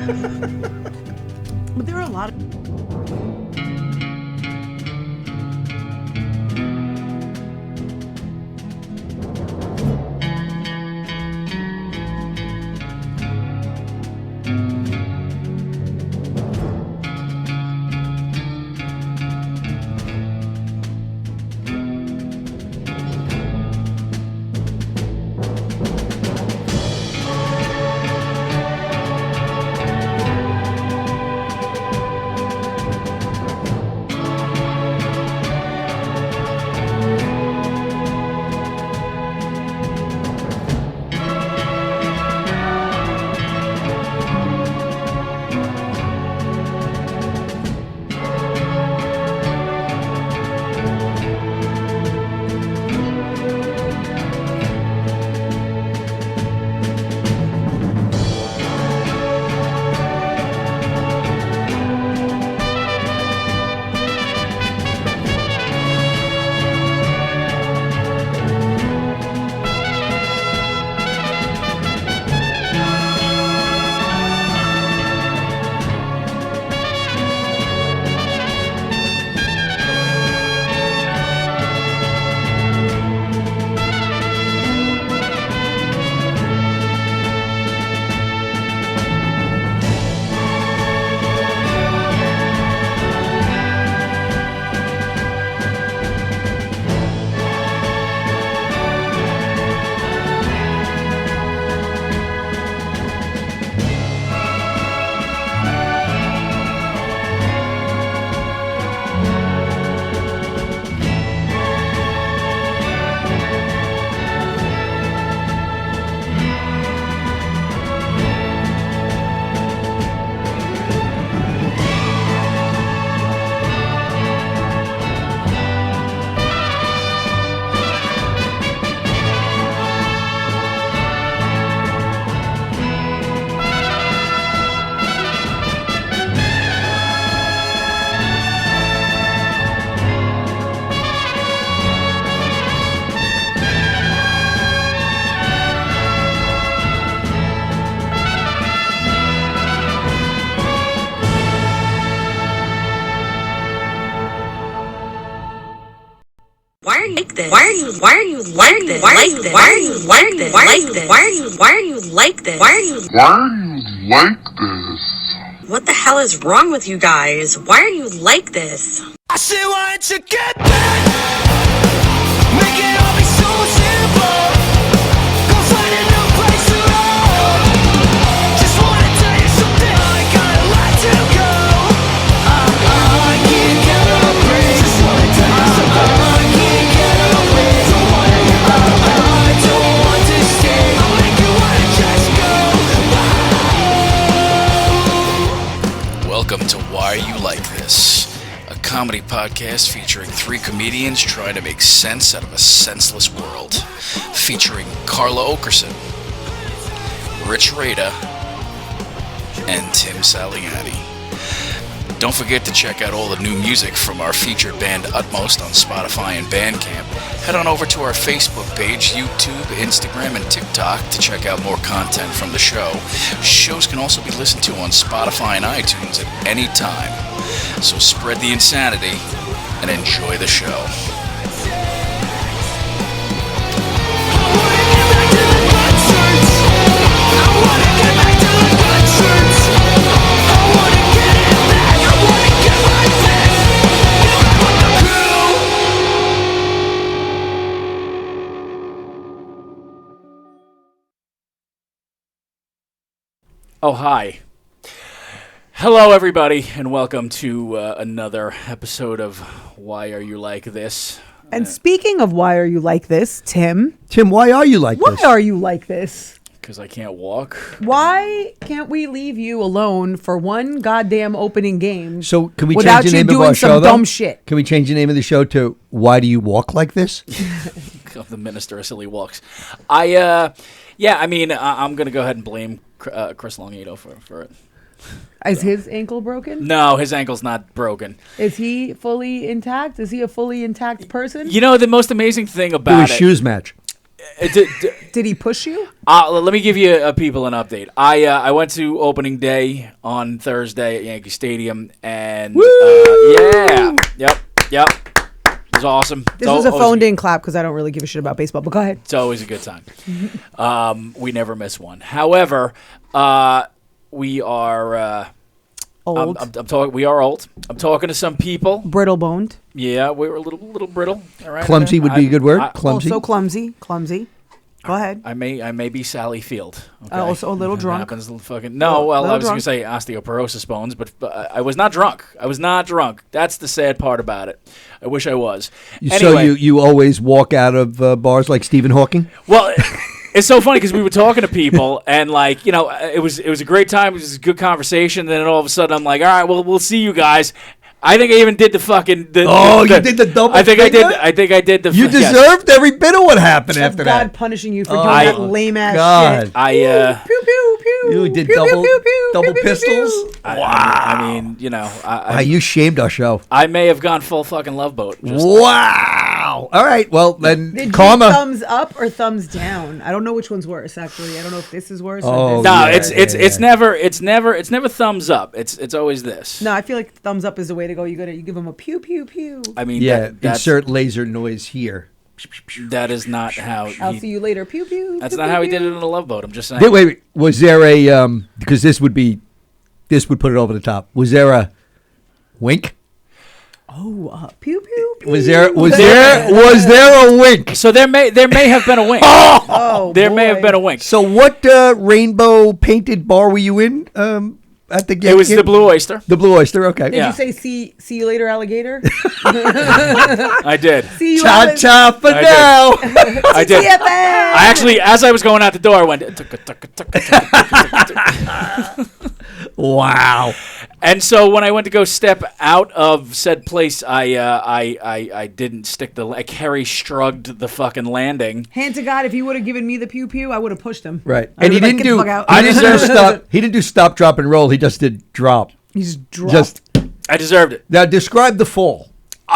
But there are a lot of... Why are you like this? Why are you like this? Why are you like this? Why are you like this? Why are you like this? What the hell is wrong with you guys? Why are you like this? I say why don't you get back? Make it all be so simple. Go find a new place to roam. Just wanna tell you something. I got a lot to go. I can't get a break. Just wanna tell you something. I can't get a break. Don't wanna hear about it. I don't want to stay. I'll make you wanna just go. Welcome to Why Are You Like This? A comedy podcast featuring three comedians trying to make sense out of a senseless world. Featuring Carla Oakerson, Reda, and Tim Saliani. Don't forget to check out all the new music from our featured band Utmost on Spotify and Bandcamp. Head on over to our Facebook page, YouTube, Instagram, and TikTok to check out more content from the show. Shows can also be listened to on Spotify and iTunes at any time. So spread the insanity and enjoy the show. Oh, hi. Hello, everybody, and welcome to another episode of Why Are You Like This? And speaking of why are you like this, Tim? Tim, why are you like Why this? are you like this? Because I can't walk. Why can't we leave you alone for one goddamn opening game? So can we without change the you name of doing our some show, though? dumb shit? Can we change the name of the show to Why Do You Walk Like This? Of the Minister of Silly Walks. I'm going to go ahead and blame Chris Longito for it. Is his ankle broken? No, his ankle's not broken. Is he fully intact? Is he a fully intact person? You know, the most amazing thing Do a about it... shoes match. Did he push you? Let me give you people an update. I went to opening day on Thursday at Yankee Stadium, and yep. It was awesome. This was a phoned-in clap because I don't really give a shit about baseball. But go ahead. It's always a good time. We never miss one. However, we are old. I'm talking. We are old. I'm talking to some people. Brittle boned. Yeah, we were a little brittle. All right. Clumsy would be a good word. Clumsy. Also clumsy. Go ahead. I may be Sally Field. Okay? Also a little drunk. Happens fucking no. Well, I was going to say osteoporosis bones, but I was not drunk. That's the sad part about it. I wish I was. So Anyway, you always walk out of bars like Stephen Hawking? well, it's so funny because we were talking to people and it was a great time. It was a good conversation. And then all of a sudden I'm like, all right, well, we'll see you guys. I think I even did the fucking. You did the double. I think finger? I did the. You deserved every bit of what happened after God that. punishing you for doing that lame ass God. shit. Pew pew pew. You did Pew, double pew, pew, double pew, pew, pistols. pew. I mean, You shamed our show. I may have gone full fucking Love Boat. Wow. All right. Well, then Did karma. you thumbs up or thumbs down? I don't know which one's worse. Actually, I don't know if this is worse. Oh, or this No, is worse. it's never thumbs up. It's always this. No, I feel like thumbs up is the way to go. You give them a pew pew pew. I mean, Yeah. that's, Insert laser noise here. that is not how. I'll see you later. Pew pew. That's pew, not pew, how he pew. did it in a Love Boat. I'm just saying. Wait. Was there a because this would put it over the top. Was there a wink? Oh, pew pew pew. Was there a wink? So there may have been a wink. Oh, there may boy. have been a wink. So what rainbow painted bar were you in at the game? It was the Blue Oyster. The Blue Oyster, okay. Did Yeah. you say see you later, alligator? I did. See you Cha later. cha for I did. now. I did. TFN. I actually, as I was going out the door, I went. Wow. And so when I went to go step out of said place, I didn't stick I Harry shrugged the fucking landing. Hand to God, if he would have given me the pew pew, I would have pushed him. Right. I And he would've been didn't like, do "Get the fuck out." he didn't do stop. He didn't do stop, drop, and roll. He just did drop. He's dropped. Just I deserved it. now describe the fall.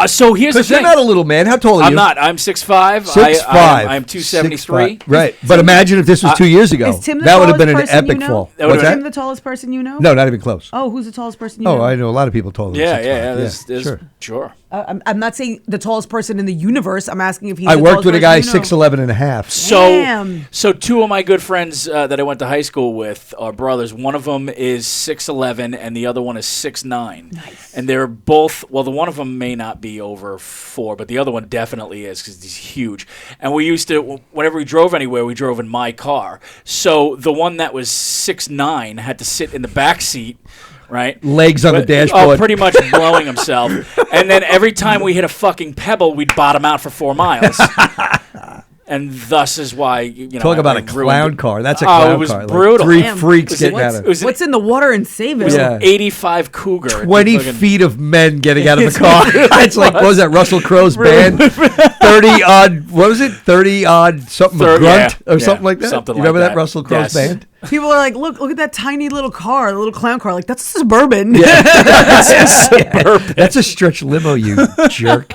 So here's the Because you're thing. not a little man. How tall are I'm you? not. I'm 6'5". 6'5". I'm 273. 6'5". Right. But imagine if this was 2 years ago. Is Tim the That would have been an tallest person you epic know? fall. That What's would've Is that? Tim the tallest person you know? No, not even close. Oh, who's the tallest person you Oh, know? I know a lot of people taller than Yeah, 6'5". yeah. There's sure. sure. I'm not saying the tallest person in the universe. I'm asking if he's I the worked tallest with a guy person you know. 6'11" and a half. Damn. So two of my good friends that I went to high school with are brothers. One of them is 6'11", and the other one is 6'9". Nice. And they're both, well, the one of them may not be over 4, but the other one definitely is because he's huge. And we used to, whenever we drove anywhere, we drove in my car. So the one that was 6'9" had to sit in the back seat. Right, Legs on the dashboard. Oh, pretty much blowing himself. And then every time we hit a fucking pebble, we'd bottom out for 4 miles. And thus is why Talk about I a ruined clown it. car. That's a Oh, clown it was car. Like brutal. 3 Damn. freaks getting out It of was What's in the water and save it? Yeah. an 85 Cougar. 20 Fucking- feet of men getting out of a car. It's like, what was that, Russell Crowe's band? 30-odd, what was it? 30-odd something, a grunt or something like that? something You remember like that Russell Crowe's Yes. band? People are like, look at that tiny little car, the little clown car. Like, that's a Suburban. That's a stretch limo, you jerk.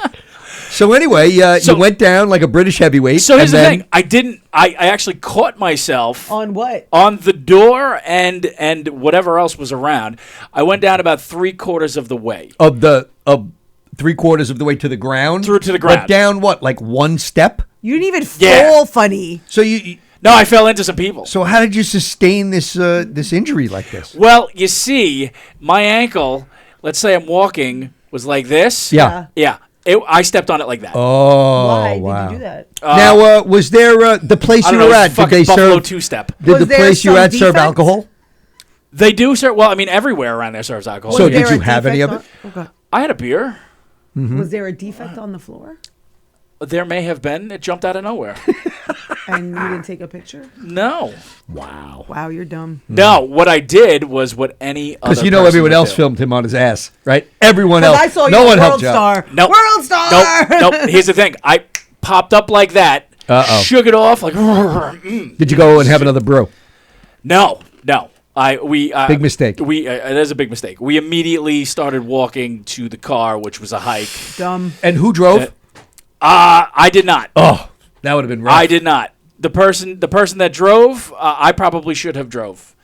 So anyway, you went down like a British heavyweight. So here's and the then, thing. I didn't. I actually caught myself On what? on the door and whatever else was around. I went down about 3/4 of the way. Of 3/4 of the way to the ground? Through to the But ground. down what, like one step? You didn't even Yeah. fall funny. So you... No, I fell into some people. So how did you sustain this injury like this? Well, you see, my ankle, let's say I'm walking, was like this. Yeah. Yeah. I stepped on it like that. Oh, Why wow. did you do that? Now, was there the place I you don't know, were it was at? Did fucking they Buffalo serve? two-step. Did Was the there place you were some at serve defect? alcohol? They do serve. Well, I mean, everywhere around there serves alcohol. So Was did there you a have any of defect it? on- I had a beer. Was there a defect on the floor? There may have been. It jumped out of nowhere. And you didn't take a picture? No. Wow. Wow, you're dumb. No, what I did was what any other Because you know person everyone would else do. filmed him on his ass, right? Everyone else. I saw you no on one World helped you out. Star. Nope. World Star! Nope. Here's the thing. I popped up like that, Uh-oh. shook it off like. Did you go and have another brew? No. Big mistake. It is a big mistake. We immediately started walking to the car, which was a hike. Dumb. And who drove? I did not. Oh, that would have been rough. I did not. the person that drove, I probably should have drove.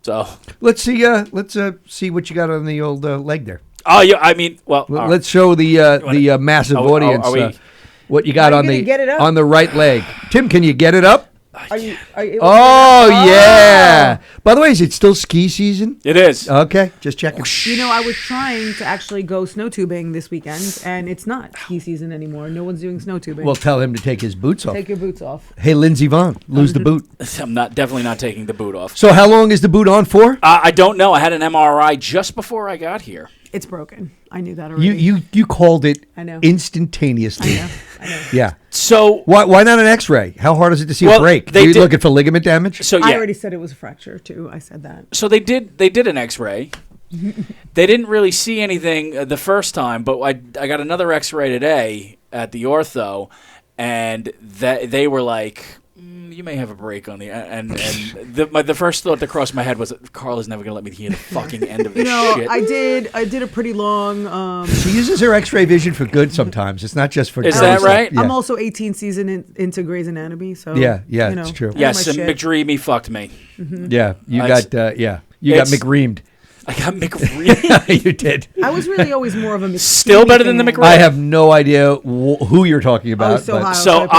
So let's see. Let's see what you got on the old leg there. oh yeah, I mean, well, Let's show the massive audience what you got Are you on gonna get it up? on the right leg. Tim, can you get it up? Are you Oh yeah. By the way, is it still ski season? it is. Okay, just checking. You know, I was trying to actually go snow tubing this weekend, and it's not ski season anymore. No one's doing snow tubing. Well, tell him to take his boots off. Take your boots off. Hey, Lindsey Vonn, lose the boot. I'm definitely not taking the boot off. So how long is the boot on for? I don't know. I had an MRI just before I got here. It's broken. I knew that already. You called it I know. instantaneously. I know. Yeah. So Why not an X-ray? How hard is it to see a Well, break? they Are you did- looking for ligament damage? so I yeah. already said it was a fracture too. I said that. So they did an X-ray. They didn't really see anything the first time, but I got another X-ray today at the ortho, and they were like, "You may have a break on the." And the first thought that crossed my head was, "Carla's never gonna let me hear the fucking end of this shit." I did a pretty long. She uses her X-ray vision for good sometimes. It's not just for. Is girls. that right? Yeah. I'm also 18 season into Grey's Anatomy, so Yeah, you know, it's true. I know Yes, my and shit. McDreamy fucked me. Yeah, you I got you got it's- McReamed. I got McReamy. You did. I was really always more of a Still better than the fan. McReamy. I have no idea who you're talking about. so but- high. So I'll put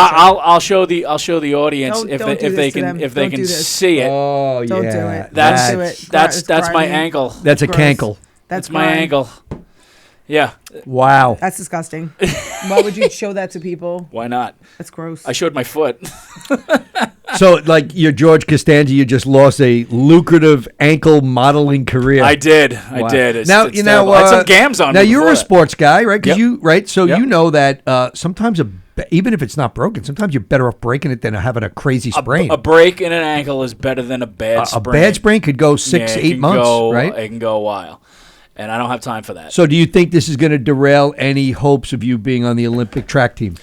a I'll show the audience Don't- if don't do they this to can them. if they Don't can do this. see it. Oh Don't yeah, do it. That's Don't do it. that's my Grimy. ankle. that's a Gross. cankle. That's my grime. ankle. Yeah. Wow. That's disgusting. Why would you show that to people? Why not? That's gross. I showed my foot. So, like, you're George Costanza, you just lost a lucrative ankle modeling career. I did. Wow. I did. It's, Now it's you know. terrible. I had some gams on. Now me you're before a that. sports guy, right? Because Yep. So Yep. you know that sometimes even if it's not broken, sometimes you're better off breaking it than having a crazy sprain. A break in an ankle is better than a bad A sprain. bad sprain could go 6, Yeah, it 8 can months, go- right? It can go a while, and I don't have time for that. So, do you think this is going to derail any hopes of you being on the Olympic track team?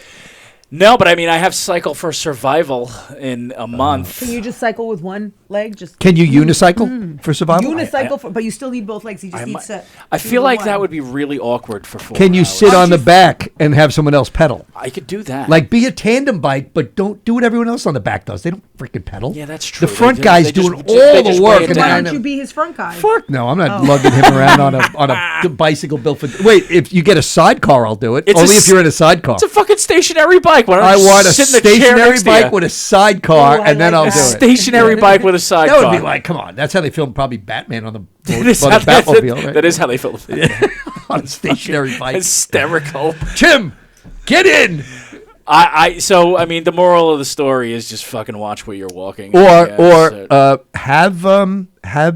No, but I mean, I have cycle for survival in a month. Can you just cycle with one leg? Just Can you unicycle for survival? unicycle, but you still need both legs. You just need to. I feel like that would be really awkward for 4 Can you hours. sit on the back and have someone else pedal? I could do that. Like, be a tandem bike, but don't do what everyone else on the back does. They don't freaking pedal. Yeah, that's true. The front They guy's just- doing they all just the weigh work. it And down. Why then don't you be his front guy? Fuck no, I'm not lugging him around on a bicycle built for. Wait, if you get a sidecar, I'll do it. It's Only a if you're in a sidecar. It's a fucking stationary bike. Why don't I you want a sit in the chair stationary next to bike you? with a sidecar, Ooh, I and then like I'll that. do it. Stationary bike with a sidecar. That would be like, come on. That's how they filmed probably Batman on the, That is on how the Batmobile, right? that is how they feel. on a stationary bike. Hysterical. Tim, get in. So I mean, the moral of the story is just fucking watch where you're walking. Have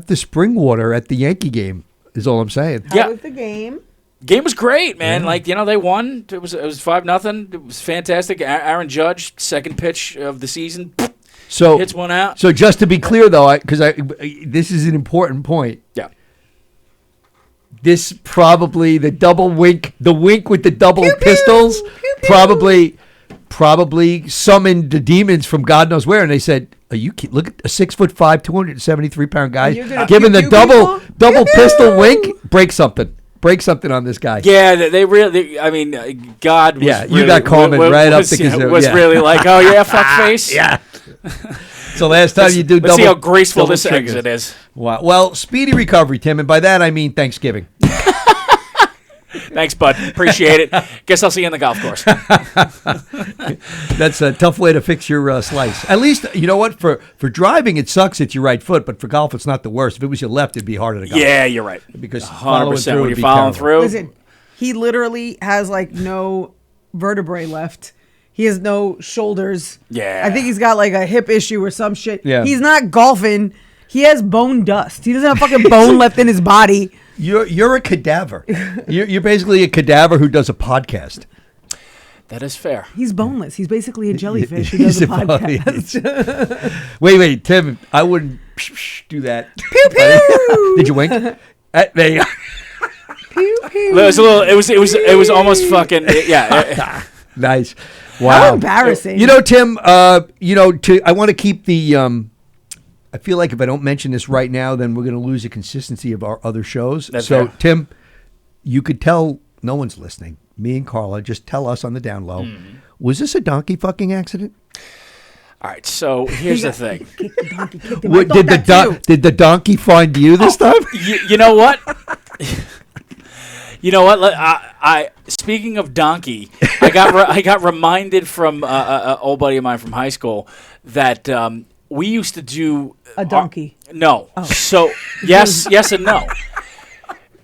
the spring water at the Yankee game. Is all I'm saying. How Yeah. was the game? Game was great, man. Like, you know, they won. It was 5-0. It was fantastic. Aaron Judge, second pitch of the season, So hits one out. So just to be clear, though, because this is an important point. Yeah. This probably the double wink, the wink with the double pistols, probably summoned the demons from God knows where, and they said, "Are you look at a 6'5", 273-pound guy you're gonna giving the pew pew people? double Pew pistol pew! wink? Break something on this guy." Yeah, they really. I mean, God. Was Yeah, you really, got Coleman right up the kazoo, Was yeah. really like, oh yeah, fuck face. Yeah. So last time you do Let's double. see how graceful double this triggers. exit is. Wow. Well, speedy recovery, Tim, and by that I mean Thanksgiving. Thanks, bud. Appreciate it. Guess I'll see you on the golf course. That's a tough way to fix your slice. At least, you know what? For driving, it sucks it's your right foot, but for golf, it's not the worst. If it was your left, it'd be harder to golf. Yeah, you're right. Because following 100%. through When would you're be following terrible. through, Listen, he literally has like no vertebrae left. He has no shoulders. Yeah. I think he's got like a hip issue or some shit. Yeah. He's not golfing. He has bone dust. He doesn't have fucking bone left in his body. You're a cadaver. You're basically a cadaver who does a podcast. that is fair. He's boneless. He's basically a jellyfish who does He's a a podcast. Wait, Tim, I wouldn't do that. Pew pew. Did you wink? There you go. Pew pew. It was a little. It was almost fucking. Yeah. Nice. Wow. How embarrassing. You know, Tim, I want to keep the I feel like if I don't mention this right now, then we're going to lose the consistency of our other shows. That's so, fair. Tim, you could tell no one's listening. Me and Carla, just tell us on the down low. Was this a donkey fucking accident? All right, so here's the thing. Kick the donkey. Kick him. What, I thought that too. did the donkey find you this time? You know what? You know what? I speaking of donkey, I got reminded from an old buddy of mine from high school that we used to do A donkey. no. So yes and no.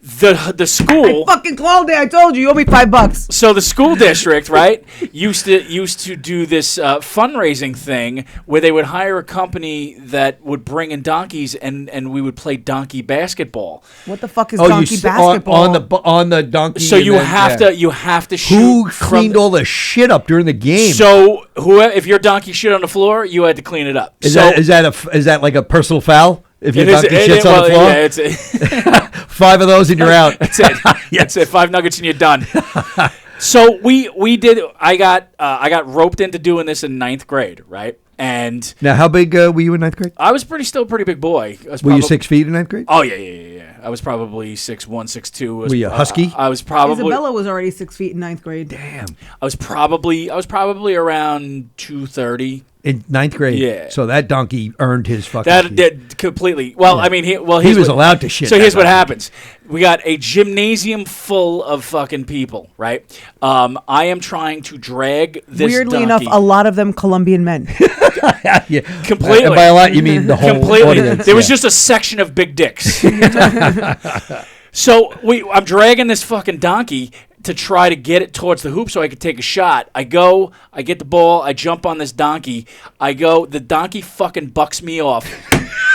The school Fucking called it. I told you. You owe me $5. So the school district, right, used to do this fundraising thing where they would hire a company that would bring in donkeys and we would play donkey basketball. What the fuck is donkey basketball? on the donkey. So you have to shoot. Who cleaned all the shit up during the game? So if your donkey shit on the floor, you had to clean it up. Is that like a personal foul? If your donkey shits on the floor, yeah, it's 5 of those and you're out. That's it. That's it. 5 nuggets and you're done. So we did. I got roped into doing this in 9th grade, right? And Now, how big were you in 9th grade? I was still a pretty big boy. Were you 6 feet in 9th grade? Oh yeah. I was probably 6'1", 6'2". Were you a husky? I was probably. Isabella was already 6 feet in 9th grade. Damn. I was probably around 230. In 9th grade? Yeah. So that donkey earned his fucking That shit. did completely. Well, I mean, he was allowed to shit So that here's what donkey. happens: we got a gymnasium full of fucking people, right? I am trying to drag this. Weirdly donkey. enough, a lot of them Colombian men. Yeah. Completely. And by a lot, you mean the whole Completely. audience. There was just a section of big dicks. So I'm dragging this fucking donkey to try to get it towards the hoop so I could take a shot. I get the ball, I jump on this donkey. The donkey fucking bucks me off.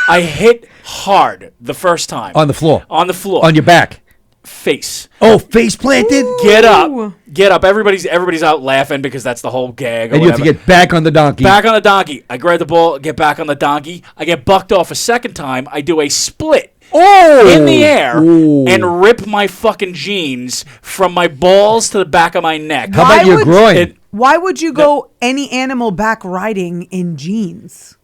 I hit hard the first time. On the floor. On the floor. On your back. Face. Oh, face planted? Get up. Everybody's out laughing because that's the whole gag or And you have whatever. to get back on the donkey. Back on the donkey. I grab the ball, get back on the donkey. I get bucked off a second time. I do a split. In the air and rip my fucking jeans from my balls to the back of my neck. How about your groin? Why would you go any animal back riding in jeans?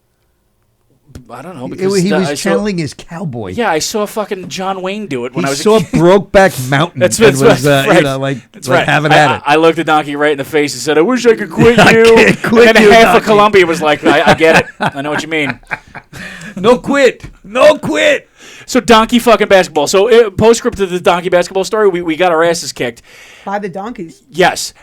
I don't know. Because He was channeling his cowboy. Yeah, I saw fucking John Wayne do it when I was saw a kid. Brokeback Mountain. That's and was, right. That's right. having at it. I looked the donkey right in the face and said, "I wish I could quit you." can't quit and then you, half donkey. of Columbia was like, "I get it. I know what you mean." No quit. So donkey fucking basketball. So postscript to the donkey basketball story, we got our asses kicked. By the donkeys. Yes.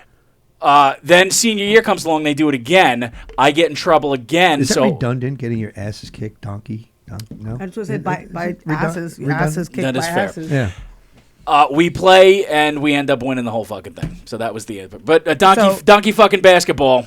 Then senior year comes along, they do it again. I get in trouble again. Is that so redundant, getting your asses kicked, donkey? No? I just said by asses. Your redundant? asses kicked That by is fair. asses. Yeah. we play, and we end up winning the whole fucking thing. So that was the end. But So- donkey fucking basketball.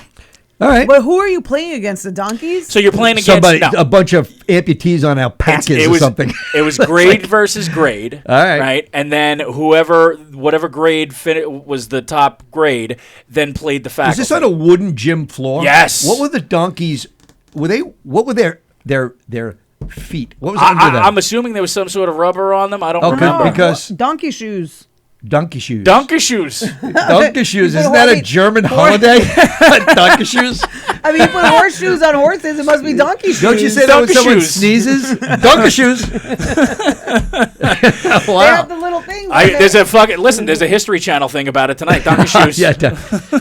All right. But who are you playing against? The donkeys? So you're playing against Somebody, no. a bunch of amputees on alpacas or something. It was grade versus grade. All right. Right? And then whatever grade was the top grade, then played the faculty. Is this on a wooden gym floor? Yes. What were the donkeys? What were their feet? What was under them? I'm assuming there was some sort of rubber on them. I don't remember. because donkey shoes. donkey shoes. Donkey shoes. Donkey shoes. Isn't put that a horse- German holiday? Donkey shoes. I mean, you put horseshoes on horses. It must be donkey shoes. Don't you say that when Donkey someone shoes. sneezes? Donkey shoes. They Wow. have the little things. on There's a History Channel thing about it tonight. Donkey shoes. Yeah,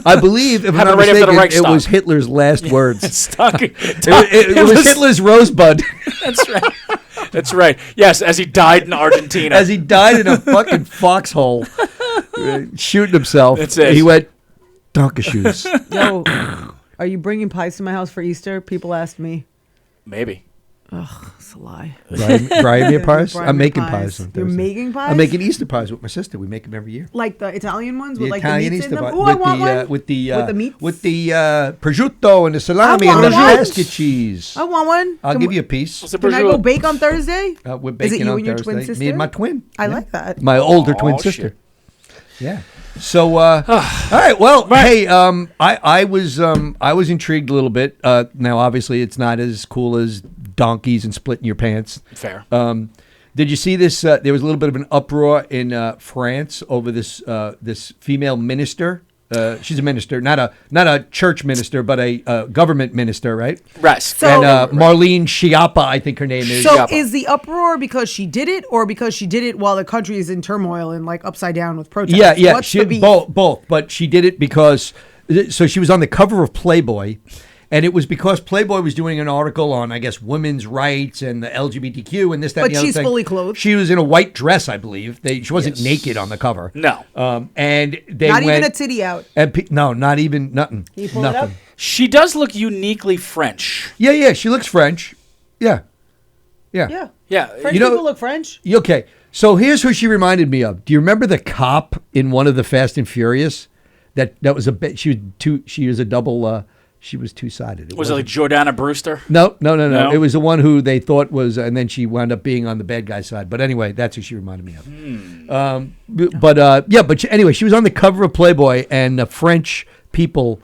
I believe, if I'm Have not it right after the mistaken, it Reichstag. was Hitler's last words. It's donkey. It was Hitler's rosebud That's right. That's right. Yes, as he died in Argentina. as he died in a fucking foxhole, shooting himself. That's it. He went, donkey shoes. Yo, are you bringing pies to my house for Easter? People asked me. Maybe. It's a lie. Brian made pies? Brian I'm made making pies. pies on You're Thursday. making pies? I'm making Easter pies with my sister. We make them every year. Like the Italian ones The with like Italian the meats Easter in them? pie Oh, I want one. with the meats? with the prosciutto and the salami I and the want one. basket cheese. I want one. I'll give you a piece. What's the Can I go bake on Thursday? We're Is baking it you on and your Thursday. twin sister? Me and my twin. I Yeah. like that. My older twin shit. sister. Yeah. So, all right. Well, hey, I was intrigued a little bit. Now, obviously, it's not as cool as donkeys and splitting your pants. Fair. Did you see this? There was a little bit of an uproar in France over this female minister. She's a minister, not a church minister, but a government minister, right? Right. So- And Marlene Schiappa, I think her name is. So Schiappa. is the uproar because she did it, or because she did it while the country is in turmoil and like upside down with protests? Yeah. What's She the beef? both, but she did it because. So she was on the cover of Playboy, And it was because Playboy was doing an article on, I guess, women's rights and the LGBTQ and this, that, But and the other she's thing. fully clothed. She was in a white dress, I believe. She wasn't naked on the cover. No. And they Not went, even a titty out. and no, not even nothing. Can you pull it nothing. up? She does look uniquely French. Yeah, she looks French. Yeah. Yeah. Yeah. French You know- people look French. Okay, so here's who she reminded me of. Do you remember the cop in one of the Fast and Furious? That was a bit. She was a double. She was two-sided. Was it like Jordana Brewster? No. No? It was the one who they thought was, and then she wound up being on the bad guy side. But anyway, that's who she reminded me of. Anyway, she was on the cover of Playboy, and the French people.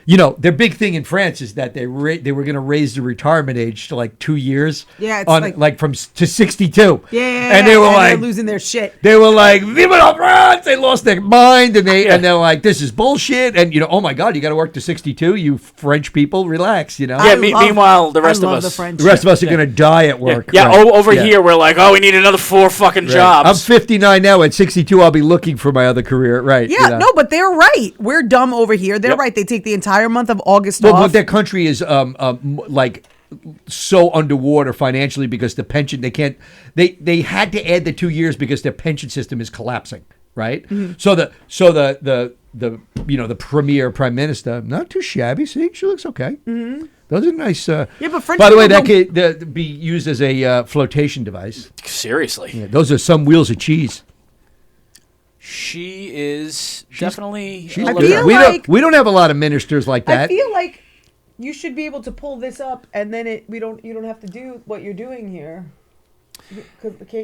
You know, their big thing in France is that they were going to raise the retirement age to like 2 years. Yeah, it's to 62. Yeah, and they were they're like losing their shit. They were like, "Vive la France!" They lost their mind, and they're like, "This is bullshit." And oh my God, you got to work to 62. You French people, relax. You know. Yeah. Meanwhile, the rest I of love us. the French. The rest of us are going to die at work. Yeah. Right. Over Yeah. here, we're like, oh, we need another 4 fucking Right. jobs. I'm 59 now. At 62, I'll be looking for my other career. Right. Yeah, you know? no, but they're right. We're dumb over here. They're Yep. right. They take the entire month of August Well, off. but their country is like so underwater financially because the pension they had to add the 2 years because their pension system is collapsing, right? Mm-hmm. So the premier prime minister, not too shabby. See, she looks okay. Mm-hmm. Those are nice. Yeah, but French by the way, people that could be used as a flotation device. Seriously. Yeah, those are some wheels of cheese. She is definitely. She's I good. feel we like- don't have a lot of ministers like that. I feel like you should be able to pull this up, and then you don't have to do what you're doing here.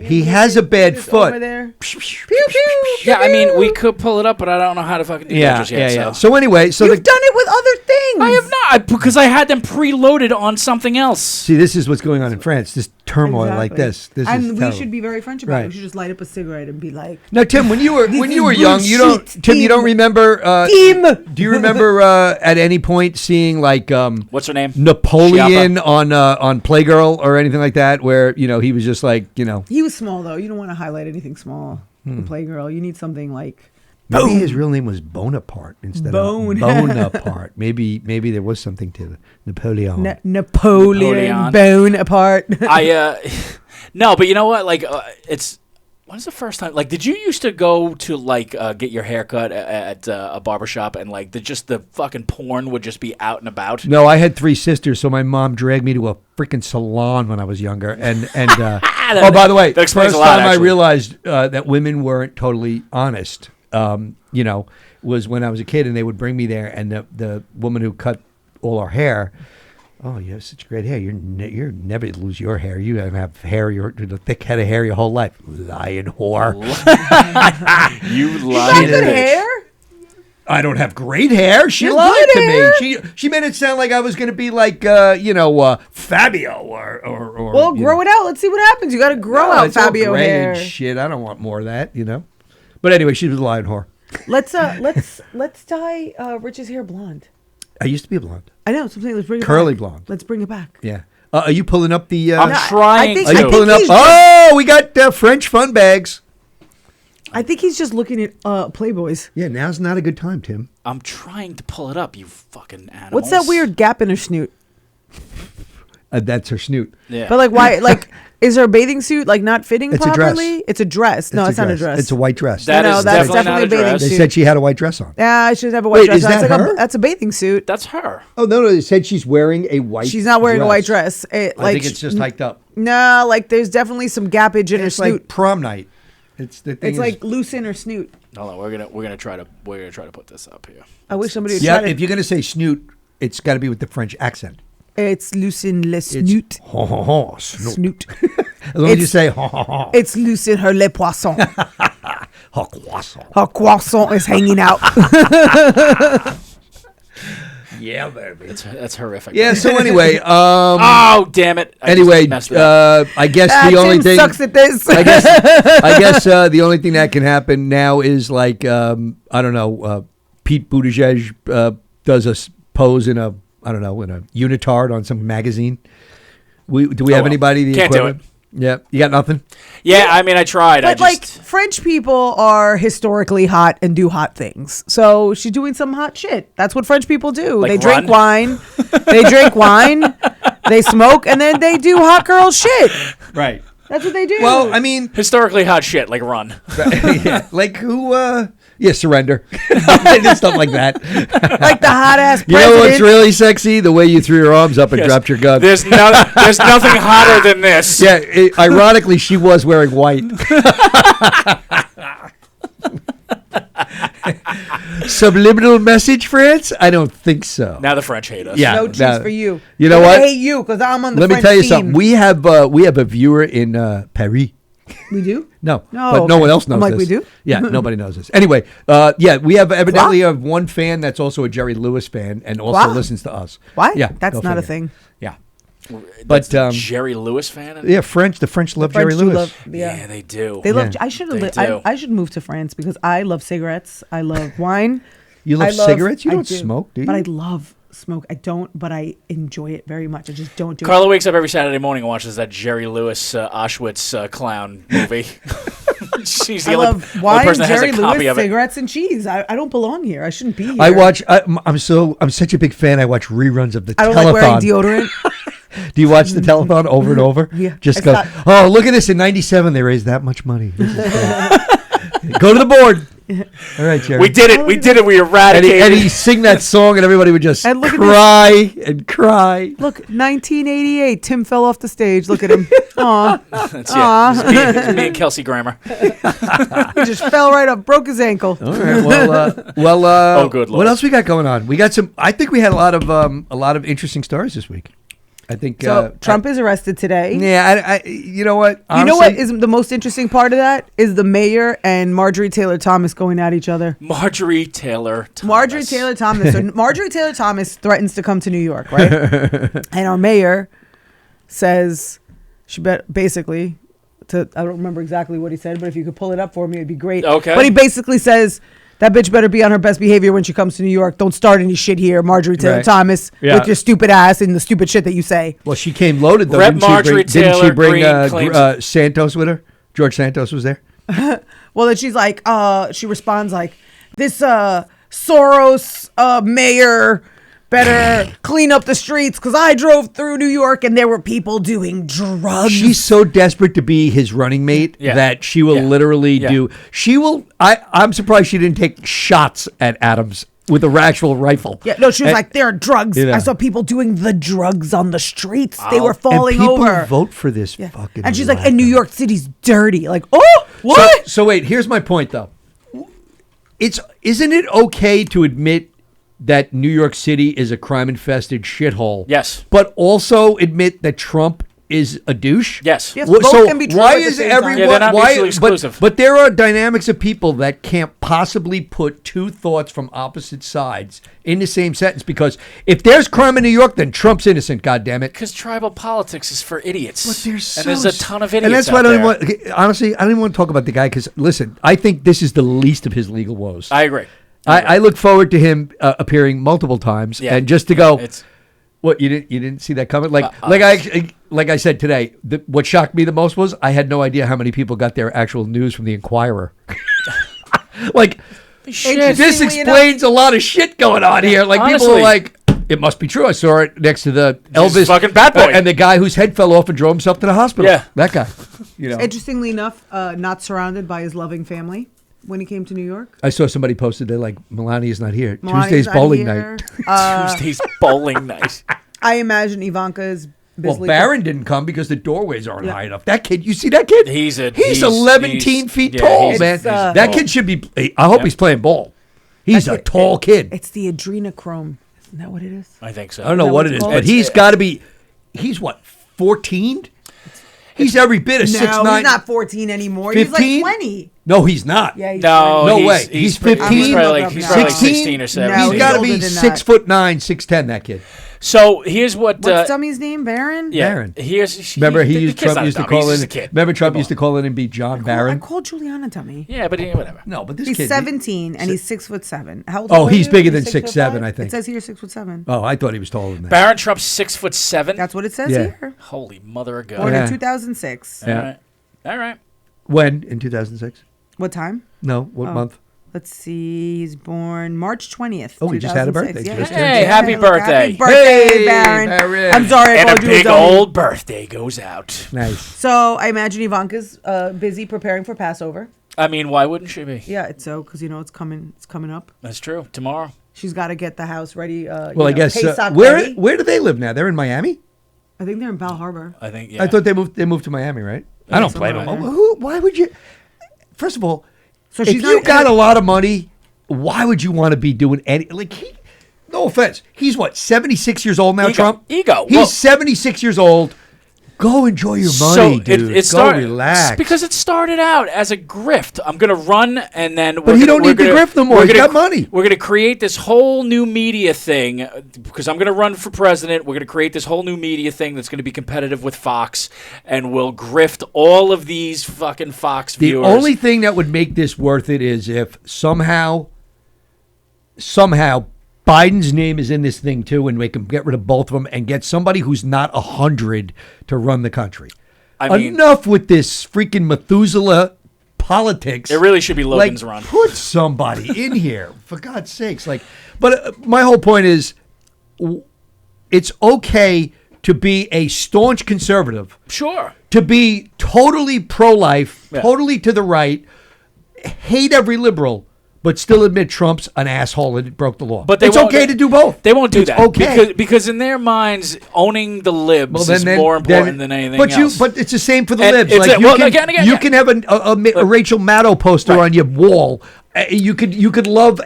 He has a bad foot. Over there. Pew, pew, Yeah, I mean, pew. we could pull it up, but I don't know how to fucking do that Yeah, just yet. yeah. So. So anyway, You've done it with other things. I have not, because I had them preloaded on something else. See, this is what's going on in France. This turmoil like Exactly. this. And is we terrible. should be very French about Right. it. We should just light up a cigarette and be like, Now, Tim, when you were is young, you don't. bullshit. Tim, you don't remember. Team. Do you remember at any point seeing like What's her name? Napoleon on Playgirl or anything like that, where he was just like he was small though. You don't want to highlight anything small. The Playgirl. You need something like. maybe his real name was Bonaparte instead Bone. of Bonaparte. Maybe there was something to Napoleon. Napoleon Bonaparte. No, but you know what? Like, when's the first time? Like, did you used to go to like get your haircut at a barbershop and like the fucking porn would just be out and about? No, I had 3 sisters, so my mom dragged me to a freaking salon when I was younger. And oh, by the way, that first explains time a lot, I actually. realized that women weren't totally honest, was when I was a kid, and they would bring me there, and the woman who cut all our hair. Oh, you have such great hair. You're never lose your hair. You have hair. You're a thick head of hair your whole life. Lying whore. You You got lying good bitch. hair. I don't have great hair. She You lied good to hair. me. She made it sound like I was going to be like, Fabio or. Well, grow it out. Let's see what happens. You got to grow out it's all Fabio gray hair. and shit. I don't want more of that, But anyway, she was a lying whore. Let's dye Rich's hair blonde. I used to be a blonde. I know. So I'm saying let's bring it Curly back. blonde. Let's bring it back. Yeah. Are you pulling up the? I'm trying. I think- Are you I pulling up? he's Oh, we got French fun bags. I think he's just looking at Playboys. Yeah, now's not a good time, Tim. I'm trying to pull it up. You fucking animals. What's that weird gap in her snoot? That's her snoot. Yeah. But like, why? Like, is her bathing suit like not fitting It's a dress. properly? It's a dress. No, it's not a dress. It's a white dress. That No, is that's definitely not definitely a a bathing dress. They suit. said she had a white dress on. Yeah, I should have a white Wait, dress. is That's that like her? that's a bathing suit. That's her. Oh no, they said she's wearing a white. She's not wearing a white dress. I think it's just hiked up. No, like there's definitely some gappage in her It's snoot. like prom night. It's the thing. It's like loose in her snoot. Hold on, we're gonna try to put this up here. I wish somebody would yeah. try to. If you're gonna say snoot, it's got to be with the French accent. It's loose in le It's snoot. ho ho ho snoot. Snoot. As long as you say ho ho ho. It's loose in her le poisson. Ho croissant. Her croissant is hanging out. Yeah, baby. That's horrific. Yeah. So anyway, Oh damn it! I just anyway, messed it up. I guess Tim the only thing. sucks at this. I guess the only thing that can happen now is like I don't know. Pete Buttigieg does a pose in a in a unitard on some magazine. Do we have anybody the Can't do equivalent? it. Yeah, you got nothing. Yeah, I mean, I tried. But like French people are historically hot and do hot things. So she's doing some hot shit. That's what French people do. Like they drink run? wine. They drink wine. They smoke, and then they do hot girl shit. Right. That's what they do. Well, I mean, historically hot shit, like run. yeah, like who? Surrender. They did stuff like that. like the hot ass president. You know what's really sexy? The way you threw your arms up and Yes. dropped your gun. There's nothing hotter than this. Yeah, ironically, she was wearing white. Subliminal message, France? I don't think so. Now the French hate us. Yeah. No cheese that- for you. You know But what? I hate you because I'm on the Let me French tell you team. something. We have a viewer in Paris. We do? No, No, but no okay. one else knows I'm like, this. we do? Yeah, nobody knows this. Anyway, we have evidently have one fan that's also a Jerry Lewis fan and also Wow. listens to us. Why? Yeah, That's go not a figure. thing. Yeah, But but Jerry Lewis fan? yeah, the French love Jerry French do Lewis. love- Yeah, they do. They love. Yeah. I should They have. do. I should move to France because I love cigarettes. I love wine. You love I cigarettes? You I don't smoke, do you? But I love smoke. I don't, but I enjoy it very much. I just don't do Carla wakes up every Saturday morning and watches that Jerry Lewis Auschwitz clown movie. She's it. the I only, love only wine, person that has Jerry a copy Lewis, of it. cigarettes, and cheese. I don't belong here. I shouldn't be here. I watch. I'm such a big fan. I watch reruns of the I don't telethon. like wearing deodorant. Do you watch the telethon over and over? Yeah. Just I go. thought- Oh, look at this! In '97, they raised that much money. This is great. Go to the board. All right, Jerry. We did it. We did it. We And eradicated. he'd sing that song, and everybody would just And look at cry and cry. Look, 1988. Tim fell off the stage. Look at him. Aw. That's it's me and Kelsey Grammer. He just fell right up, broke his ankle. All right. Well. Oh, good Lord. What else we got going on? We got some. I think we had a lot of interesting stories this week. I think. So Trump is arrested today. Yeah. You know what? You know what Honestly, is the most interesting part of that is the mayor and Marjorie Taylor Thomas going at each other. Marjorie Taylor Thomas. Marjorie Taylor Thomas. So Marjorie Taylor Thomas threatens to come to New York, right? And our mayor says she basically. I don't remember exactly what he said, but if you could pull it up for me, it'd be great. Okay. But he basically says that bitch better be on her best behavior when she comes to New York. Don't start any shit here, Marjorie Taylor Right. Thomas, Yeah. with your stupid ass and the stupid shit that you say. Well, she came loaded though. Rep Didn't Marjorie she bring, Taylor Greene didn't she claims- bring Santos with her? George Santos was there. Well, then she's like, she responds like, this Soros mayor better clean up the streets because I drove through New York and there were people doing drugs. She's so desperate to be his running mate Yeah. that she will Yeah. literally Yeah. do. She will. I'm surprised she didn't take shots at Adams with a actual rifle. Yeah, no, she was And- like, there are drugs. You know. I saw people doing the drugs on the streets. They were and falling people over. vote for this Yeah. fucking. And she's like, and New wacko. York City's dirty. Like, oh, what? So wait, here's my point though. Isn't it okay to admit that New York City is a crime-infested shithole? Yes. But also admit that Trump is a douche? Yes. Yes. Well, both so can be true why at the is same time. everyone? Yeah, they're not why? mutually exclusive. But there are dynamics of people that can't possibly put two thoughts from opposite sides in the same sentence. Because if there's crime in New York, then Trump's innocent. God damn it! Because tribal politics is for idiots. But there's and there's a ton of idiots. and that's why I out don't there. want. Honestly, I don't even want to talk about the guy because listen, I think this is the least of his legal woes. I agree. I look forward to him appearing multiple times, Yeah. and just to go. It's What you didn't see that coming? Like I said today, what shocked me the most was I had no idea how many people got their actual news from the Inquirer. Like this Interestingly explains a lot of shit going on here. Like people Honestly. are like, it must be true. I saw it next to the Elvis fucking Bat Boy. and the guy whose head fell off and drove himself to the hospital. Yeah. that guy. You know, Interestingly enough, not surrounded by his loving family when he came to New York. I saw somebody posted they're like, Melania's not here. Melania's Tuesday's not bowling here. night. Tuesday's bowling night. I imagine Ivanka is Well, busily. Barron didn't come because the doorways aren't Yeah. high enough. That kid, you see that kid? He's 11 feet tall, he's- man. he's That tall. kid should be. I hope Yeah. he's playing ball. He's a tall kid. It's the adrenochrome. Isn't that what it is? I think so. I don't know that what what it it's is, called? but he's got to be. He's what, 14? He's every bit of 6'9". No, he's not 14 anymore. 15? He's like 20. No, he's not. Yeah, he's No, 20. No way. He's 15? He's probably like 16? 16 or 17. No, He's got to older be than that. 6'9", 6'10", that kid. So here's what. What's Dummy's name? Barron? Yeah. Barron. The Remember, kid's Trump not used to dumb, call he's in. just a kid. Remember, Trump Come used to on. call in and be John I Barron. called Juliana Dummy. Yeah, but whatever. No, but this He's kid. 17 and he's 6'7". How old Oh, are he's you? bigger You're than 6'7", 6'5"? I think. It says here 6'7". Oh, I thought he was taller than that. Barron Trump's 6'7". That's what it says Yeah. here. Holy mother of God. Born Yeah. in 2006. Yeah. All right. All right. When in 2006? What time? No, what month? Let's see. He's born March 20th. Oh, he just had a 2006. birthday. Yeah. Just Hey, happy birthday. Happy birthday, Hey, Barron. Barron. I'm sorry I And a called you big dummy. old birthday goes out. Nice. So I imagine Ivanka's busy preparing for Passover. I mean, why wouldn't she be? Yeah, it's so because it's coming up. That's true. Tomorrow. She's got to get the house ready. Well, I guess Pesach where ready. do they live now? They're in Miami. I think they're in Bal Harbor. I think. Yeah. I thought they moved to Miami, right? I don't blame somewhere them. there. Why would you? First of all, So if she's you not- got a lot of money, why would you want to be doing any no offense. He's what, 76 years old now, Ego. Trump? Ego. He's Well- 76 years old. Go enjoy your money, dude. Go relax. Because it started out as a grift. I'm gonna run, and then. But he don't need to grift no more. we're He's gonna- got money. We're gonna create this whole new media thing because I'm gonna run for president. We're gonna create this whole new media thing that's gonna be competitive with Fox, and we'll grift all of these fucking Fox The viewers. only thing that would make this worth it is if somehow Biden's name is in this thing too, and we can get rid of both of them and get somebody who's not 100 to run the country. I mean, Enough with this freaking Methuselah politics. it really should be Logan's like, run. Put somebody in here, for God's sakes. But my whole point is, it's okay to be a staunch conservative, Sure. to be totally pro-life, Yeah. totally to the right, hate every liberal, but still admit Trump's an asshole and it broke the law. But it's okay to do both. They won't do It's that. Okay. Because in their minds, owning the libs is more important than anything else. But it's the same for the And libs. it's Like a- you well, can, again, you can have a Rachel Maddow poster on your wall. You could love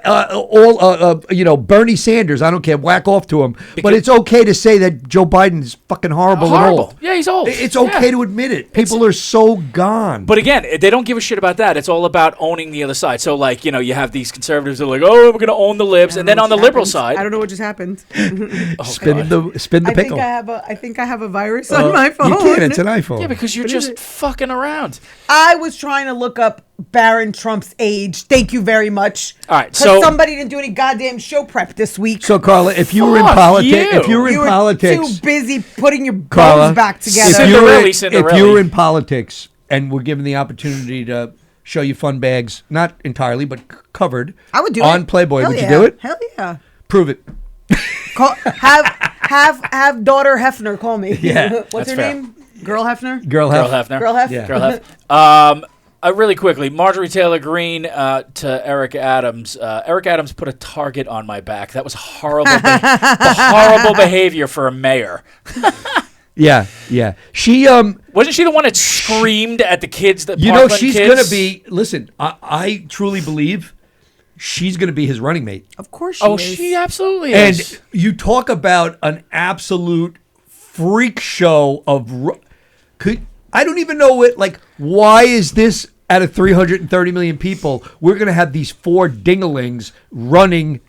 Bernie Sanders. I don't care. Whack off to him. But it's okay to say that Joe Biden is fucking horrible and Horrible. old. Yeah, he's old. It's okay Yeah. to admit it. People are so gone. But again, they don't give a shit about that. It's all about owning the other side. So, you have these conservatives that are like, oh, we're going to own the libs. And then on the liberal side. I don't know what just happened. spin the I pickle. think I have a virus on my phone. You can't. It's an iPhone. Yeah, because you're just fucking around. I was trying to look up Barron Trump's age. Thank you very much. All right, 'Cause so- somebody didn't do any goddamn show prep this week. So Carla, if you were in Fuck politics, you. if you were in you were politics, too busy putting your Carla, bones back together. If you, were, Cinderella. if you were in politics and were given the opportunity to show you fun bags, not entirely, but covered, I would do on it. Playboy, Hell would yeah. you do it? Hell yeah. Prove it. Have daughter Hefner call me. Yeah, What's that's her fair. name? Girl Hefner. Girl Girl Hef. Hefner. Girl Hef. Yeah. Girl Hef. Really quickly, Marjorie Taylor Greene to Eric Adams. Eric Adams put a target on my back. That was horrible. Horrible behavior for a mayor. Yeah, yeah. She Wasn't she the one that screamed at the kids that you know, Parkland she's kids? gonna be. Listen, I truly believe she's gonna be his running mate. Of course she Oh, is. she absolutely And is. you talk about an absolute freak show of. I don't even know it. Like, why is this out of 330 million people? We're going to have these four dinglings running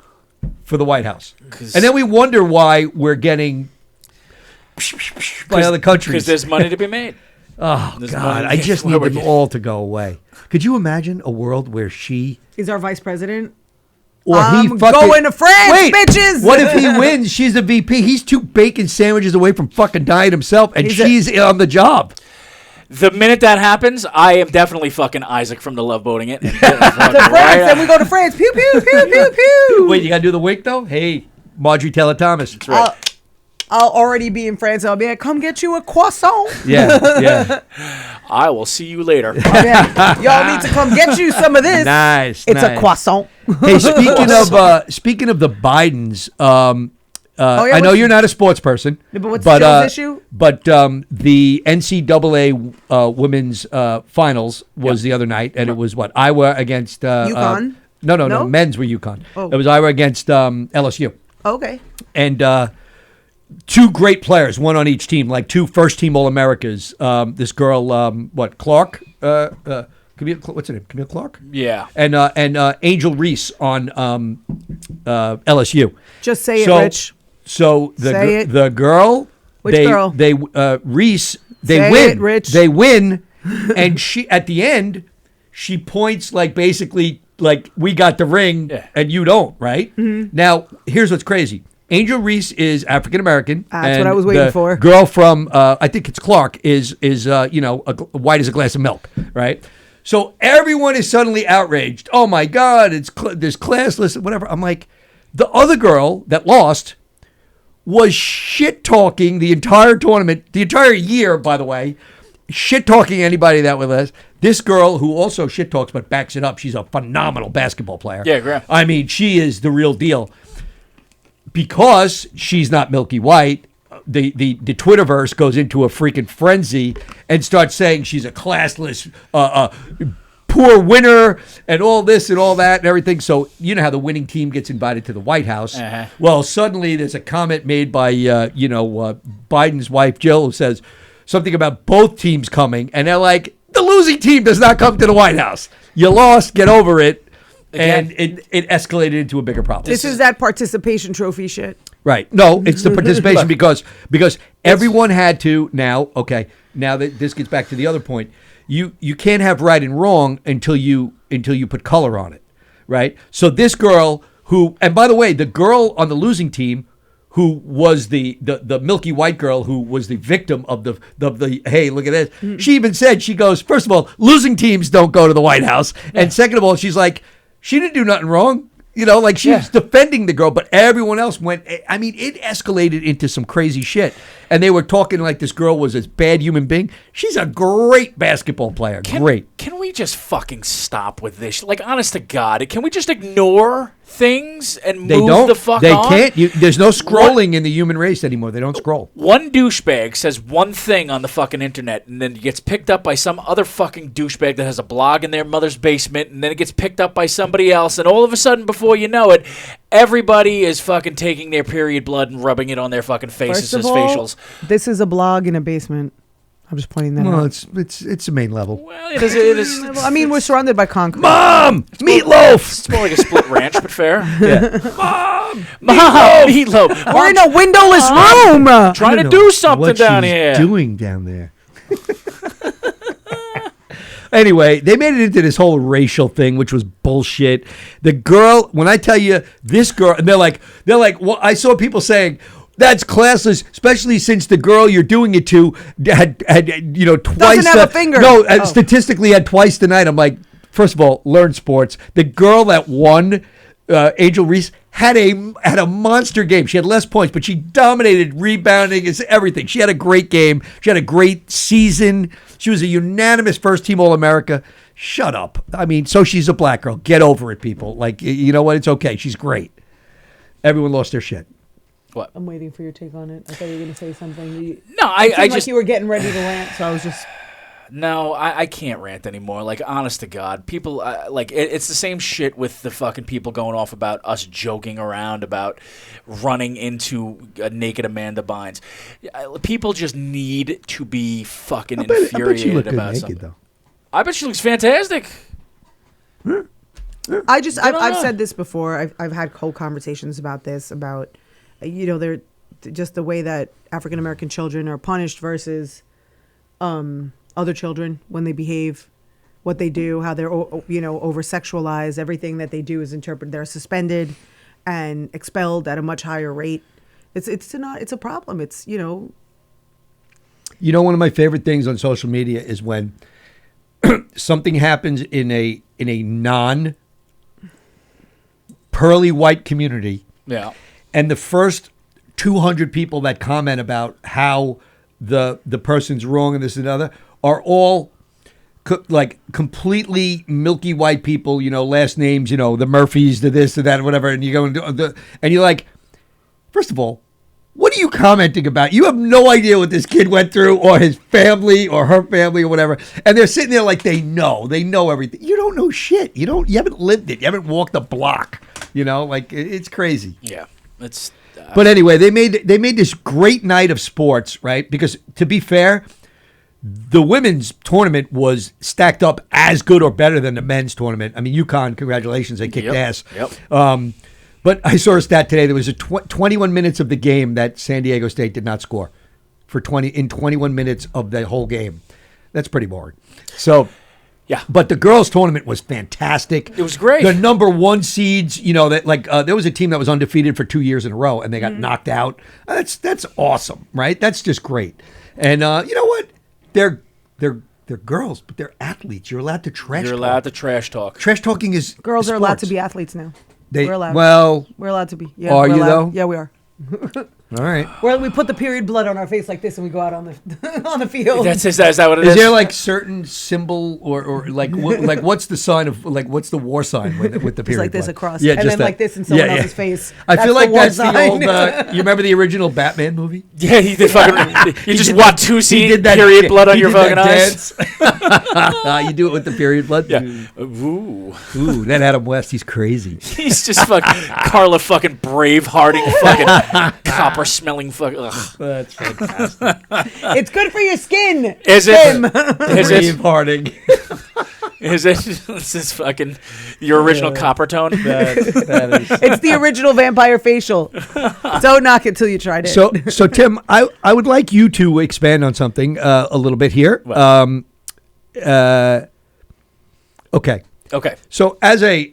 for the White House, and then we wonder why we're getting by other countries. Because there's money to be made. Oh There's God, money- I just where need we're them getting- all to go away. Could you imagine a world where she Is our vice president. or he I'm fucking going to France, Wait, bitches! What if he wins? She's a VP. He's 2 bacon sandwiches away from fucking dying himself, and she's on the job. The minute that happens, I am definitely fucking Isaac from the Love Boating It. And To France, then we go to France. Pew pew pew pew pew. Wait, you gotta do the wink though? Hey, Marjorie Taylor Thomas. That's right. I'll already be in France. I'll be like, come get you a croissant. Yeah, yeah. I will see you later. Y'all need to come get you some of this. Nice. It's a croissant. Hey, speaking of the Bidens, I know what's- you're not a sports person. Yeah, but what's Joe's issue? But the NCAA women's finals was the other night, and it was what? Iowa against UConn? No. Men's were UConn. Oh. It was Iowa against LSU. Okay. And two great players, one on each team, like 2 first-team All-Americas. This girl, Clark? What's her name? Camille Clark? Yeah. And Angel Reese on LSU. Just say it, Rich. So Say it. the girl, Which girl? Reese, they Say win. it, Rich. They win, and she at the end, she points like basically like we got the ring and you don't, right? Mm-hmm. Now here's what's crazy. Angel Reese is African American. That's what I was waiting for. Girl from I think it's Clark is white as a glass of milk, right? So everyone is suddenly outraged. Oh my God, there's classless, whatever. I'm like, the other girl that lost was shit talking the entire tournament, the entire year, by the way, shit talking anybody that was less. This girl who also shit talks but backs it up. She's a phenomenal basketball player. Yeah, great. I mean, she is the real deal. Because she's not milky white, the Twitterverse goes into a freaking frenzy and starts saying she's a classless, poor winner, and all this and all that and everything. So you know how the winning team gets invited to the White House. Uh-huh. Well, suddenly there's a comment made by Biden's wife Jill who says something about both teams coming, and they're like, the losing team does not come to the White House. You lost, get over it. And it escalated into a bigger problem. This is that participation trophy shit. Right. No, it's the participation because everyone had to now. Okay, now that this gets back to the other point, you can't have right and wrong until you put color on it, right? So this girl who, and by the way, the girl on the losing team who was the milky white girl who was the victim of the hey, look at this. She even said, she goes, first of all, losing teams don't go to the White House, and second of all, she's like, she didn't do nothing wrong. Like she was defending the girl, but everyone else went. I mean, it escalated into some crazy shit. And they were talking like this girl was this bad human being. She's a great basketball player. Great. Can we just fucking stop with this? Like, honest to God, can we just ignore things and move the fuck on? They can't. There's no scrolling in the human race anymore. They don't scroll. One douchebag says one thing on the fucking internet, and then it gets picked up by some other fucking douchebag that has a blog in their mother's basement, and then it gets picked up by somebody else, and all of a sudden, before you know it, everybody is fucking taking their period blood and rubbing it on their fucking faces as facials. This is a blog in a basement. I'm just pointing that out. Well, it's the main level. Well, it is. I mean, we're surrounded by concrete. Mom, meatloaf. It's more like a split ranch, but fair. Yeah. Mom, meatloaf. We're in a windowless room. Trying to do something what down she's here. doing down there. Anyway, they made it into this whole racial thing, which was bullshit. The girl, when I tell you this girl, and they're like, well, I saw people saying, that's classless, especially since the girl you're doing it to had twice. Doesn't have a finger. No, statistically had twice the night. I'm like, first of all, learn sports. The girl that won, Angel Reese, had a monster game. She had less points, but she dominated rebounding and everything. She had a great game. She had a great season. She was a unanimous first-team All-America. Shut up. I mean, so she's a black girl. Get over it, people. Like, you know what? It's okay. She's great. Everyone lost their shit. What? I'm waiting for your take on it. I thought you were going to say something. No, I just like you were getting ready to rant, so I was just. No, I can't rant anymore. Like, honest to God, people it's the same shit with the fucking people going off about us joking around about running into a naked Amanda Bynes. People just need to be fucking infuriated I bet she looked about good something. naked, though. I bet she looks fantastic. I've said this before. I've had whole conversations about this, about they're just the way that African American children are punished versus other children when they behave, what they do, how they're over sexualized. Everything that they do is interpreted. They're suspended and expelled at a much higher rate. It's a problem. It's one of my favorite things on social media is when something happens in a non pearly white community. Yeah. And the first 200 people that comment about how the person's wrong and this and other are all completely milky white people, last names, the Murphys, the this, the that, whatever. And you go and you're like, first of all, what are you commenting about? You have no idea what this kid went through or his family or her family or whatever. And they're sitting there like they know everything. You don't know shit. You haven't lived it. You haven't walked a block, it's crazy. Yeah. It's But anyway, they made this great night of sports, right? Because to be fair, the women's tournament was stacked up as good or better than the men's tournament. I mean, UConn, congratulations, they kicked ass. Yep. But I saw a stat today. There was 21 minutes of the game that San Diego State did not score in 21 minutes of the whole game. That's pretty boring. So, Yeah. But the girls' tournament was fantastic. It was great. The number one seeds, there was a team that was undefeated for 2 years in a row, and they got knocked out. That's awesome, right? That's just great. And you know what? They're girls, but they're athletes. You're allowed to trash. You're talk. allowed to trash talk. Trash talking is Girls are allowed sports. to be athletes now. They, We're allowed. Well, We're allowed to be. Yeah, Are we're you, allowed. though? Yeah, we are. all right. Where we put the period blood on our face like this, and we go out on the on the field. Is that what it is? Is there like certain symbol or like what's the sign of what's the war sign with the It's period? like this blood? across, Yeah, and just then that. like this in someone else's face. I feel like war that's the sign. old. You remember the original Batman movie? Yeah, he did fucking. You just did want that- to he see did that- period blood on he your did fucking that eyes. dance. You do it with the period blood. Yeah. Ooh. Ooh, that Adam West, he's crazy. He's just fucking Carla fucking brave-hearting fucking copper-smelling fucking. Ugh. That's fantastic. It's good for your skin. Is it? Tim. Is it? Bravehearting. Is it? This is fucking your original copper tone. That is. It's the original vampire facial. Don't knock it till you tried it. So Tim, I would like you to expand on something a little bit here. What? Okay. Okay. So as a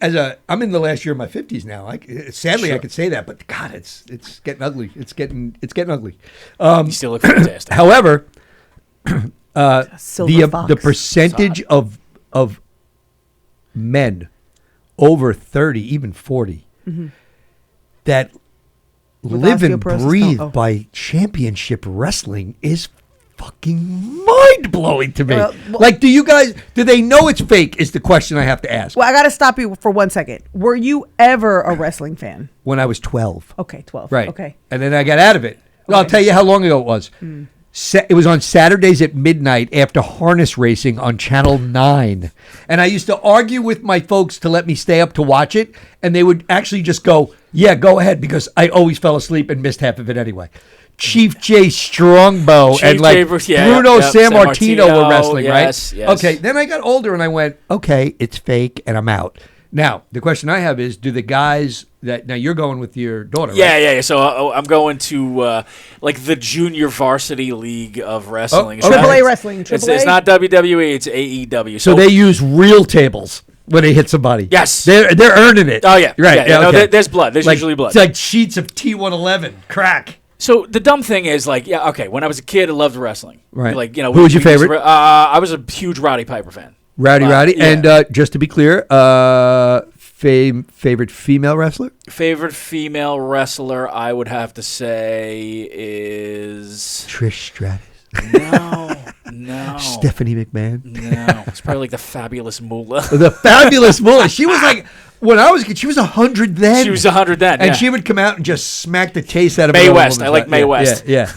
I'm in the last year of my 50s now. Sadly I could say that, but God, it's getting ugly. It's getting ugly. You still look fantastic. However, Silver fox. the percentage of men over 30, even 40, that live and osteoporosis? breathe Oh. by championship wrestling is fucking mind-blowing to me. Well, Like, do they know it's fake is the question I have to ask. Well, I got to stop you for 1 second. Were you ever a wrestling fan? When I was 12. Okay, 12. Right. Okay. And then I got out of it. Well, I'll Okay. tell you how long ago it was. It was on Saturdays at midnight after harness racing on Channel 9. And I used to argue with my folks to let me stay up to watch it. And they would actually just go, yeah, go ahead, because I always fell asleep and missed half of it anyway. Chief J Strongbow Chief and like J Bruce, yeah, Bruno yep, San San Martino were Martino, wrestling, yes, right? yes. Okay, then I got older and I went, okay, it's fake and I'm out. Now, the question I have is, do the guys now you're going with your daughter, right? Yeah. So I'm going to like the junior varsity league of wrestling. Oh, okay. Triple A wrestling. It's AAA? not WWE. It's AEW. So they use real tables when they hit somebody. Yes. They're earning it. Oh yeah. Right. Yeah, no, okay. there's blood. There's usually blood. It's like sheets of T111 crack. So the dumb thing is, like, yeah, okay. When I was a kid, I loved wrestling. Right. Like, you know, Who was your we used to favorite? I was a huge Roddy Piper fan. Rowdy. Yeah. And just to be clear, favorite female wrestler? Favorite female wrestler, I would have to say, is Trish Stratus. no, Stephanie McMahon. no. It's probably like the Fabulous Moolah. The fabulous Moolah. She was like, when I was a kid, she was 100 then. She was 100 then, And yeah. she would come out and just smack the taste out of Mae another West. woman's I like life. Mae Yeah, West. Yeah.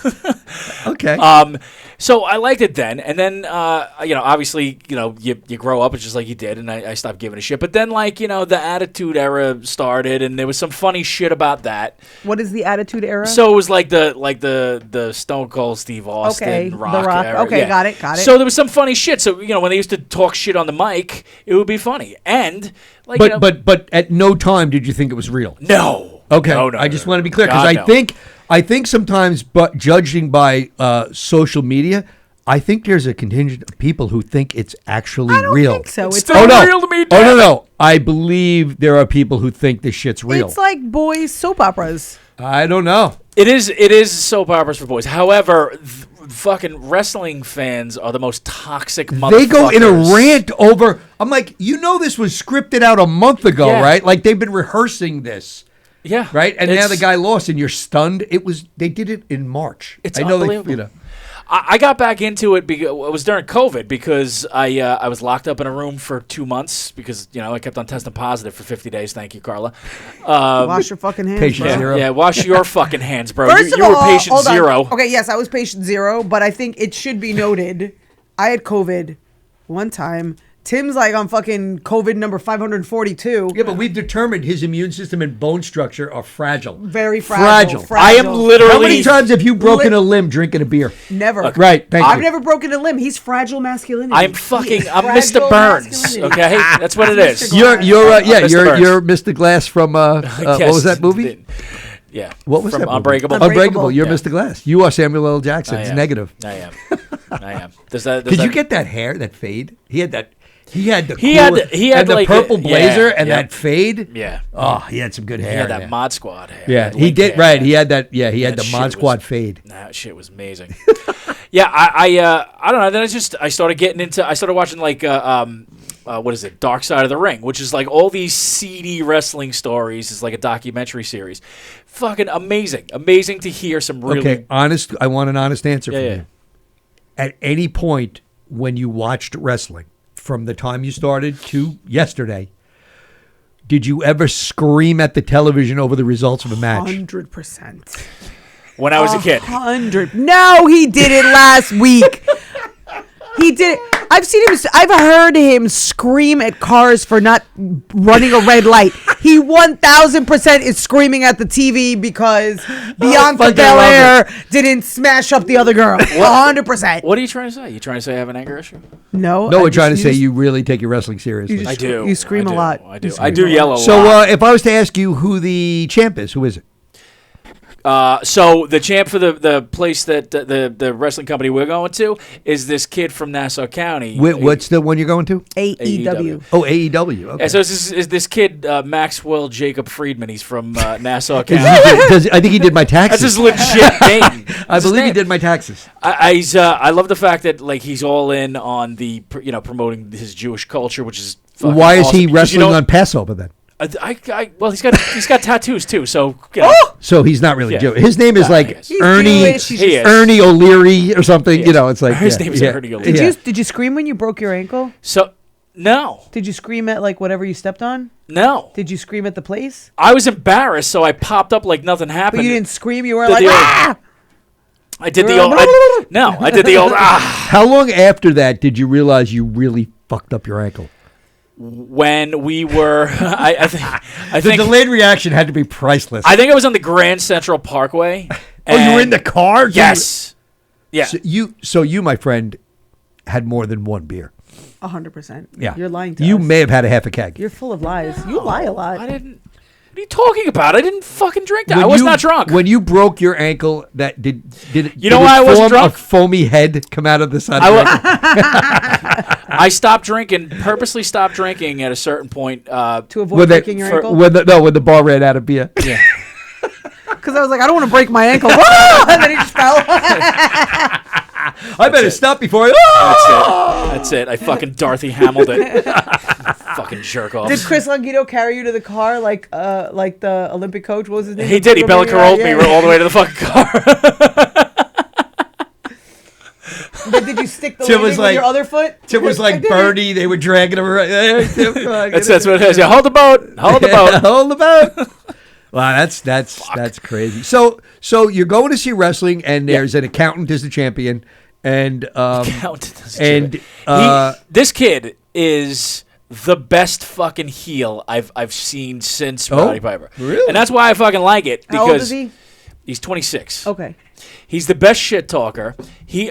Okay. So I liked it then, and then you know, obviously, you know, you grow up, it's just like you did, and I stopped giving a shit. But then, like, you know, the Attitude Era started, and there was some funny shit about that. What is the Attitude Era? So it was like the Stone Cold Steve Austin, Okay, Rock, The Rock. era. Okay, yeah. got it. So there was some funny shit. So, you know, when they used to talk shit on the mic, it would be funny, and like, you know, but at no time did you think it was real. no. Okay, No, I just want to be clear God, because no. I think sometimes, but judging by social media, I think there's a contingent of people who think it's actually I don't real. think so. It's still like, real to me, Oh damn it. no! I believe there are people who think this shit's real. It's like boys soap operas. I don't know. It is soap operas for boys. However, fucking wrestling fans are the most toxic motherfuckers. They go in a rant over. I'm like, you know, this was scripted out a month ago, Yeah. right? Like they've been rehearsing this, Yeah. right? And now It's- the guy lost, and you're stunned. They did it in March. It's I know unbelievable. I got back into it because it was during COVID because I was locked up in a room for 2 months because, you know, I kept on testing positive for 50 days. Thank you, Carla. Wash your fucking hands, patient bro. zero. Yeah, wash your fucking hands, bro. First you of were all, patient hold on. zero. Okay, yes, I was patient zero, but I think it should be noted I had COVID one time Tim's like on fucking COVID number 542. Yeah, but we've determined his immune system and bone structure are fragile. Very fragile. I am literally. How many times have you broken a limb drinking a beer? Never. Right, thank I've you. never broken a limb. He's fragile masculinity. I'm He fucking. is I'm fragile Mr. Burns. masculinity. Okay, that's what it is. Mr. You're Mr. you're Mr. Glass from what was that movie? Yeah. What was From that movie? Unbreakable? Unbreakable. You're Yeah. Mr. Glass. You are Samuel L. Jackson. I It's am. negative. I am. I am. Does that? Did you get that hair, that fade? He had that. He had the. He had and the like purple a- blazer yeah, and yep. that fade. Yeah. Oh, he had some good hair. He had that yeah. Mod Squad hair. Yeah, That he link did. hair. Right, he had that. Yeah, he had That the shit Mod was- Squad fade. That shit was amazing. Yeah, I don't know. Then I started getting into. I started watching like what is it? Dark Side of the Ring, which is like all these seedy wrestling stories. It's like a documentary series. Fucking amazing, amazing to hear some really. Okay, honest. I want an honest answer Yeah, from yeah. you. At any point when you watched wrestling, from the time you started to yesterday, did you ever scream at the television over the results of a match? 100%. When I was a kid. 100. No, he did it last week. He did it. I've heard him scream at cars for not running a red light. He 1000% is screaming at the TV because Bianca fucking Belair didn't smash up the other girl. 100%. What are you trying to say? You trying to say I have an anger issue? No, No, I we're trying to just- say you really take your wrestling seriously. just- I do. You scream I a do. lot. I do. You I scream do a yell a lot. So lot. if I was to ask you who the champ is, who is it? So the champ for the place that the wrestling company we're going to is this kid from Nassau County. What's the one you're going to? AEW. Oh, AEW. Okay. Yeah, so is this kid Maxwell Jacob Friedman? He's from Nassau I County. think he did my taxes. That's his legit name. I That's his believe he name. did my taxes. I love the fact that like he's all in on the promoting his Jewish culture, which is fucking Why is awesome, he because wrestling you know- on Passover then? well, he's got tattoos too, so you know, So he's not really Yeah. Jewish. His name is Nah, like he is. He's Ernie Jewish, he's He is. Ernie O'Leary or something. He You is. know, it's like His yeah, name is yeah, Ernie O'Leary. yeah. Did you scream when you broke your ankle? so no, Did you scream at like whatever you stepped on? no. Did you scream at the place? I was embarrassed, so I popped up like nothing happened. But you didn't scream. You were Did like, the old- ah! I did the You old. were- I did the old. How long after that did you realize you really fucked up your ankle? When we were, I The think delayed reaction had to be priceless. I think I was on the Grand Central Parkway. Oh, you were in and- the car? Yes. Yeah. So you, my friend, had more than one beer. 100%. Yeah. You're lying to You us. may have had a half a keg. You're full of lies. You lie a lot. I didn't. What are you talking about? I didn't fucking drink that. When I was you- not drunk. When you broke your ankle, that did You know why I wasn't drunk? A foamy head come out of the side I of your wa- ankle? I stopped drinking, purposely stopped drinking at a certain point. To avoid When breaking your ankle? when the bar ran out of beer. Yeah. Because I was like, I don't want to break my ankle. And then he just fell. I better stop before That's it. I fucking Dorothy Hamilton. Fucking jerk off. Did Chris Longito carry you to the car like the Olympic coach? What was his name? He did. He Bella Caroled me all the way to the fucking car. But did you stick the Tim landing was with like- your other foot? Tim was I like did it. Bernie. They were dragging him around. Hey, Tim, come on, get That's what it is. Yeah, hold the boat. Hold the boat. Hold the boat. Wow, that's crazy. So you're going to see wrestling, and there's an accountant as the champion, and This kid is the best fucking heel I've seen since Roddy Piper. really? And that's why I fucking like it. How Because old is he? He's 26. Okay. He's the best shit talker.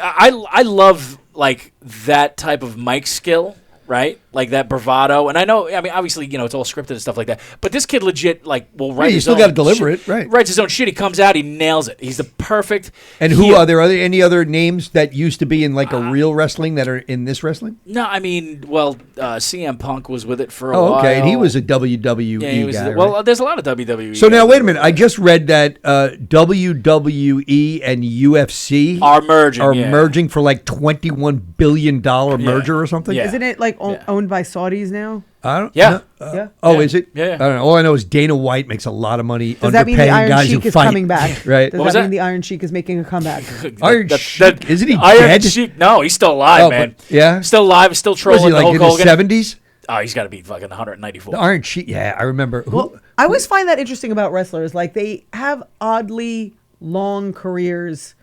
I love like that type of mic skill, right? Like that bravado. And I know, I mean, obviously, it's all scripted and stuff like that. But this kid legit, like, will write you his still own gotta deliver shit. it, right. Writes his own shit. He comes out, he nails it. He's the perfect. And who heel. are there? Are there any other names that used to be in like a real wrestling that are in this wrestling? No, I mean, well, CM Punk was with it for a while. Oh, okay. And he was a WWE Yeah, he was. guy. Well, right? there's a lot of WWE. So now guys wait a that minute. are- I just read that WWE and UFC are merging. merging for like $21 billion merger or something. Yeah. Isn't it like owned by Saudis now? I don't. Yeah. Yeah. Oh, Yeah. is it? Yeah. I don't know. All I know is Dana White makes a lot of money Does that mean the underpaying Iron guys Sheik who is fight. coming back? Right. Does What was that mean that? the Iron Sheik is making a comeback? Iron Sheik? Isn't he Iron dead? Sheik? No, he's still alive, Oh, man. but- yeah? Still alive, still Was trolling he the like Hulk in his Hogan. 70s? Oh, he's got to be fucking 194. The Iron Sheik. Yeah, I remember. Well, I always find that interesting about wrestlers. Like they have oddly long careers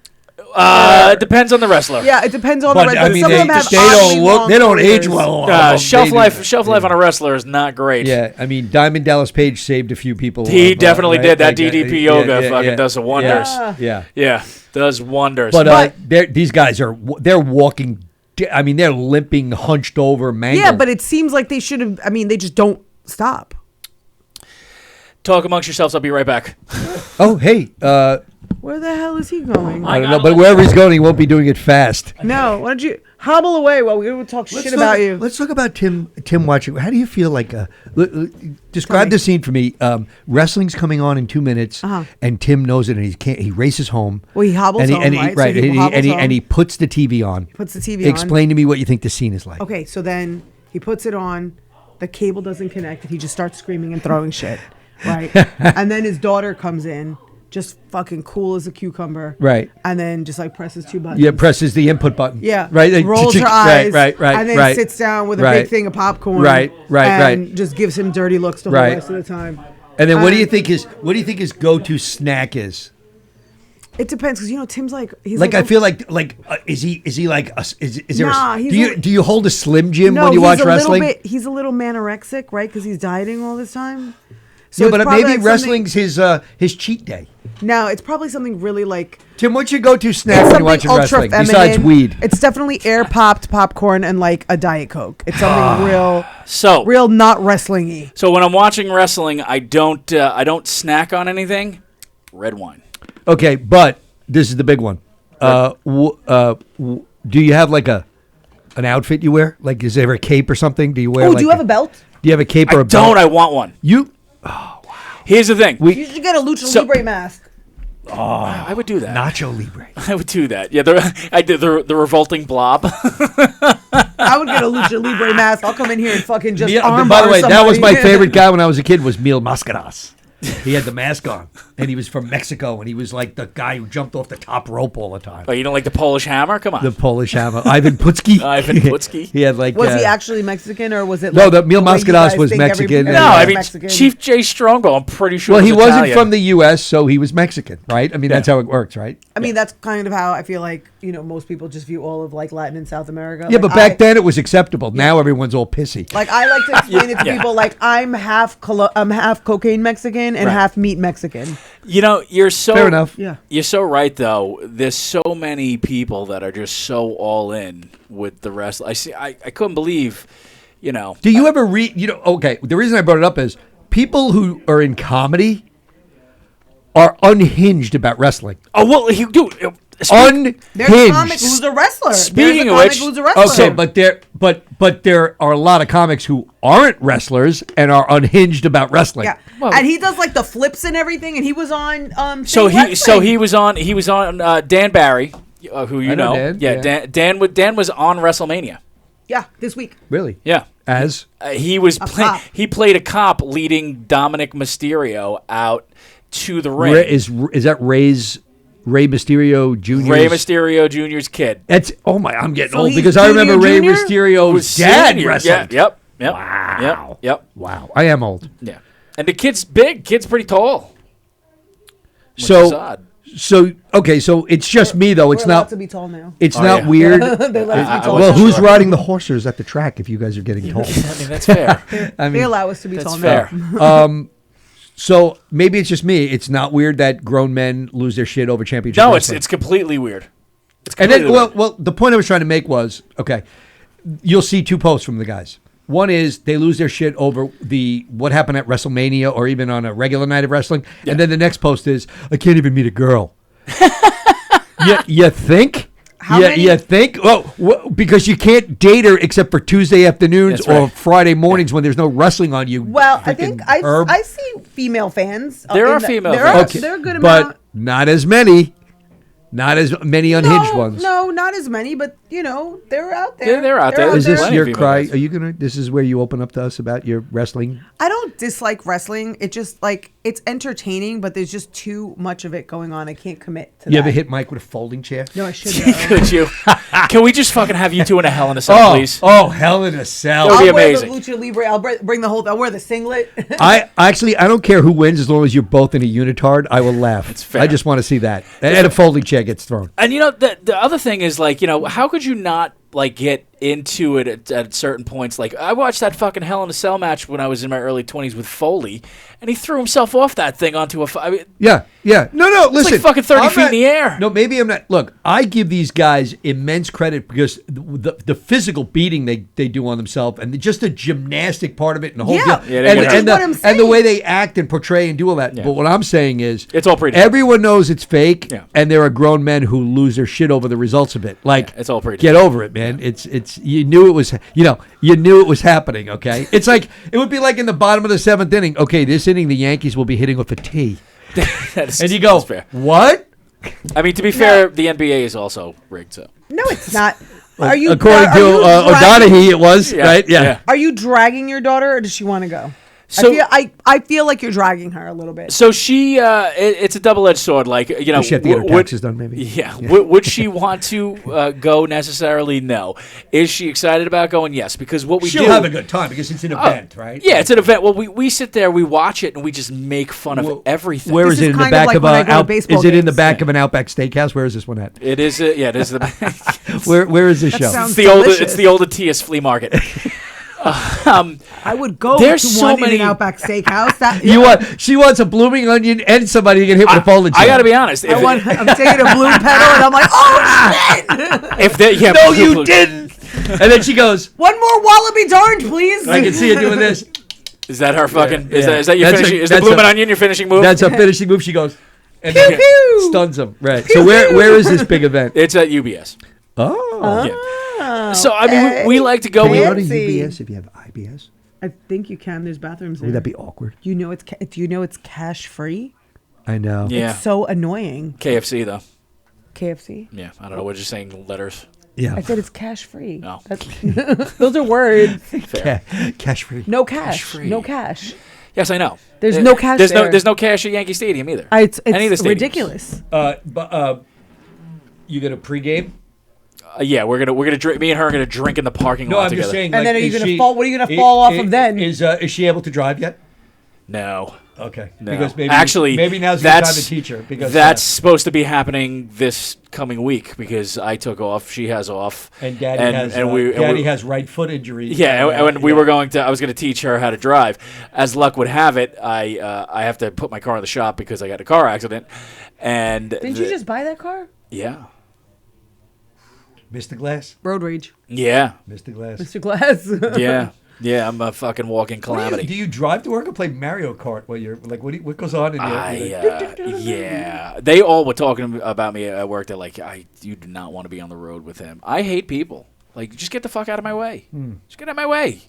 Depends on the wrestler. Yeah, it depends on But, the I wrestler. mean, Some of them have they don't oddly look. long They don't age careers. well. all of them. Shelf They life. do. Shelf life on a wrestler is not great. Yeah, I mean, Diamond Dallas Page saved a few people. He definitely right? did. That Like, DDP yoga fucking does wonders. Yeah. Does wonders. But these guys they're walking. I mean, they're limping, hunched over, mangled. Yeah, but it seems like they should have. I mean, they just don't stop. talk amongst yourselves. I'll be right back. Oh, hey. Where the hell is he going? I don't know, but wherever he's going, he won't be doing it fast. No, why don't you hobble away while we talk shit about you? Let's talk about Tim watching. How do you feel like? Describe the scene for me. Wrestling's coming on in 2 minutes, and Tim knows it, and he races home. Well, he hobbles home, right? Right, So he hobbles home. and he puts the TV on. Puts the TV on. Explain to me what you think the scene is like. Okay, so then he puts it on. The cable doesn't connect, and he just starts screaming and throwing shit, right? And then his daughter comes in, just fucking cool as a cucumber, Right. And then just like presses two buttons. Yeah, presses the input button. Yeah, right. Like, rolls her eyes, right, and then sits down with a big thing of popcorn, right, and just gives him dirty looks the whole rest of the time. And then what do you think his go-to snack is? It depends, because Tim's like he's Like I feel like is he like is there? Nah, Do you hold a Slim Jim no, when you he's watch a wrestling? little bit. He's a little manorexic, right? Because he's dieting all this time. Yeah, it's but probably maybe like wrestling's his cheat day. No, it's probably something really like. Tim, what's your go-to snack It's when you're something watching ultra wrestling feminine. besides weed? It's definitely air popped popcorn and like a Diet Coke. It's something real not wrestling-y. So when I'm watching wrestling, I don't snack on anything. Red wine. Okay, but this is the big one. Do you have like an outfit you wear? Like, is there a cape or something? Do you wear? Oh, do you have a belt? Do you have a cape or a belt? Don't. I want one. Here's the thing. You should get a Lucha Libre mask. I would do that. Nacho Libre. I would do that. Yeah, I did the revolting blob. I would get a Lucha Libre mask. I'll come in here and fucking just armbar By the way, that was my somebody. favorite guy when I was a kid. Was Mil Mascaras. He had the mask on, and he was from Mexico, and he was like the guy who jumped off the top rope all the time. Oh, you don't like the Polish Hammer? Come on. The Polish hammer, Ivan Putski. Ivan Putski. He had like. Was he actually Mexican, or was it? No, like the Mil way you Mascaras guys was think Mexican. No, I mean Mexican? Chief J Strongbow. I'm pretty sure. Well, he wasn't Italian. from the U.S., so he was Mexican, right? I mean, that's how it works, right? I mean, that's kind of how I feel like most people just view all of like Latin and South America. Yeah, Like, but back then it was acceptable. Now everyone's all pissy. Like I like to explain it to people like I'm half cocaine Mexican and Right. half meat Mexican. You're so Fair enough. Yeah. You're so right, though. There's so many people that are just so all in with the wrestling. I couldn't believe, Do you ever read? Okay. The reason I brought it up is people who are in comedy are unhinged about wrestling. Oh well, dude. There's a comic Unhinged. who's a wrestler. Speaking of There's a comic which- who's a wrestler. Okay, but there are a lot of comics who aren't wrestlers and are unhinged about wrestling. Yeah, and he does like the flips and everything, and he was on. So Sing he Wrestling. was on Dan Barry, who you I know know. Dan, Yeah, yeah. Dan was on WrestleMania. Yeah, this week. Really? Yeah. As He was cop. he played a cop leading Dominic Mysterio out to the ring. Is that Rey Mysterio Jr.'s? Rey Mysterio Jr.'s kid. That's I'm getting So old he's because I remember Rey Junior, Junior? Mysterio's dad Senior. wrestled. Yeah, yep. Wow. Yep. Wow. I am old. Yeah. And the kid's big. Kid's pretty tall. Which is So odd. okay, so it's just me though. It's We're allowed not. to be tall now. It's Oh, not yeah. weird. They let us be tall. Well, now. who's riding the horses at the track if you guys are getting told? I mean, that's fair. I They mean, allow us to be That's tall fair. now. so maybe it's just me. It's not weird that grown men lose their shit over championship. No, wrestling. it's completely weird. It's And then, completely weird. well, the point I was trying to make was, okay, you'll see two posts from the guys. One is they lose their shit over what happened at WrestleMania or even on a regular night of wrestling, and then the next post is, I can't even meet a girl. You think? You think? Oh, because you can't date her except for Tuesday afternoons That's or right. Friday mornings when there's no wrestling on you. Well, I freaking think herb. I see female fans. There are in the- female there fans. Are, There are a good but amount. not as many. Not as many unhinged ones. No, not as many, but they're out there. Yeah, they're out there. Is this Plenty your of cry? females. Are you gonna? This is where you open up to us about your wrestling. I don't dislike wrestling. It just it's entertaining, but there's just too much of it going on. I can't commit to You that. ever hit Mike with a folding chair? No, I should. though. Could you? Can we just fucking have you two in a Hell in a Cell, please? Oh, Hell in a Cell. That would be I'll wear amazing. the Lucha Libre. I'll bring the whole. I'll wear the singlet. I don't care who wins as long as you're both in a unitard. I will laugh. fair. I just want to see that and a folding chair. that gets thrown. And the other thing is like, how could you not like get into it at certain points? Like I watched that fucking Hell in a Cell match when I was in my early 20s with Foley, and he threw himself off that thing onto a. I mean, Yeah. No. it's Listen, like fucking 30 I'm feet in the air. No, maybe I'm not. Look, I give these guys immense credit because the physical beating they do on themselves and just the gymnastic part of it and the whole Yeah. deal. Yeah, they get and, hurt. That's what I'm and the saying. way they act and portray and do all that. Yeah. But what I'm saying is, It's all pretty. everyone knows it's fake, Yeah. and there are grown men who lose their shit over the results of it. Like, Yeah, it's all pretty. Get over it, man. It's you knew it was you knew it was happening. Okay, it's like it would be like in the bottom of the 7th inning. Okay, this inning the Yankees will be hitting with a T, and you go, that's fair. what? I mean, to be fair, the NBA is also rigged. So No, it's not. Are you According are to you dragging- O'Donoghue, it was right. Yeah. Are you dragging your daughter, or does she want to go? So- I feel like you're dragging her a little bit. So she, it's a double-edged sword. Like Does she have to get her taxes done, maybe? Yeah. Would she want to go necessarily? No. Is she excited about going? Yes. Because what we She'll do, have a good time because it's an event, right? yeah, it's an event. Well, we sit there, we watch it, and we just make fun of everything. Where This is it is in the kind of back like of when I a? go to baseball Is it in the games. back of an Outback Steakhouse? Where is this one at? It is. Yeah, it is the. Where is this show? sounds- It's the old. delicious. It's the old Atias flea market. I would go There's to so one in many- an Outback Steakhouse. That You want? She wants a blooming onion and somebody to get hit with a folded chair. I got to be honest. I'm taking a blue pedal, and I'm like, oh shit! If they, yeah, No, blue- you blue- didn't. And then she goes. One more wallaby darned, please. I can see you doing this. Is that her fucking? Yeah, Is that your that's finishing? a- Is the that's blooming a- onion your finishing move? That's a finishing move. She goes. And Pew then pew. stuns him. Right. So where is this big event? It's at UBS. Oh. Yeah. So I mean, we like to go. Can you go to Fancy. UBS if you have IBS? I think you can. There's bathrooms there. Would that be awkward? You know it's. Do you know it's cash free? I know. Yeah. It's so annoying. KFC though. KFC. Yeah, I don't know. We're just saying letters. Yeah. I said it's cash free. No. Those are words. Cash free. No cash. Free. No cash. Yes, I know. There's no cash There's there. There's no cash at Yankee Stadium either. It's Any of the stadiums. ridiculous. But you get a pregame? Yeah, we're gonna drink. Me and her are gonna drink in the parking No, lot I'm together. just saying. And like, then are you is gonna she- fall- what are you gonna fall off of then? Is she able to drive yet? No. Okay. No. Because maybe Actually, maybe now's a good time to teach her because that's supposed to be happening this coming week because I took off, she has off, and Daddy has right foot injury. Yeah, and when we were I was going to teach her how to drive. As luck would have it, I have to put my car in the shop because I got a car accident. And Didn't you just buy that car? Yeah, Mr. Glass. Road rage. yeah, Mr. Glass. Mr. Glass. yeah, yeah. I'm a fucking walking Do calamity. you drive to work or play Mario Kart while you're like what goes on in your Yeah, they all were talking about me at work. They're like, you do not want to be on the road with him. I hate people. Like, just get the fuck out of my way. Just get out of my way.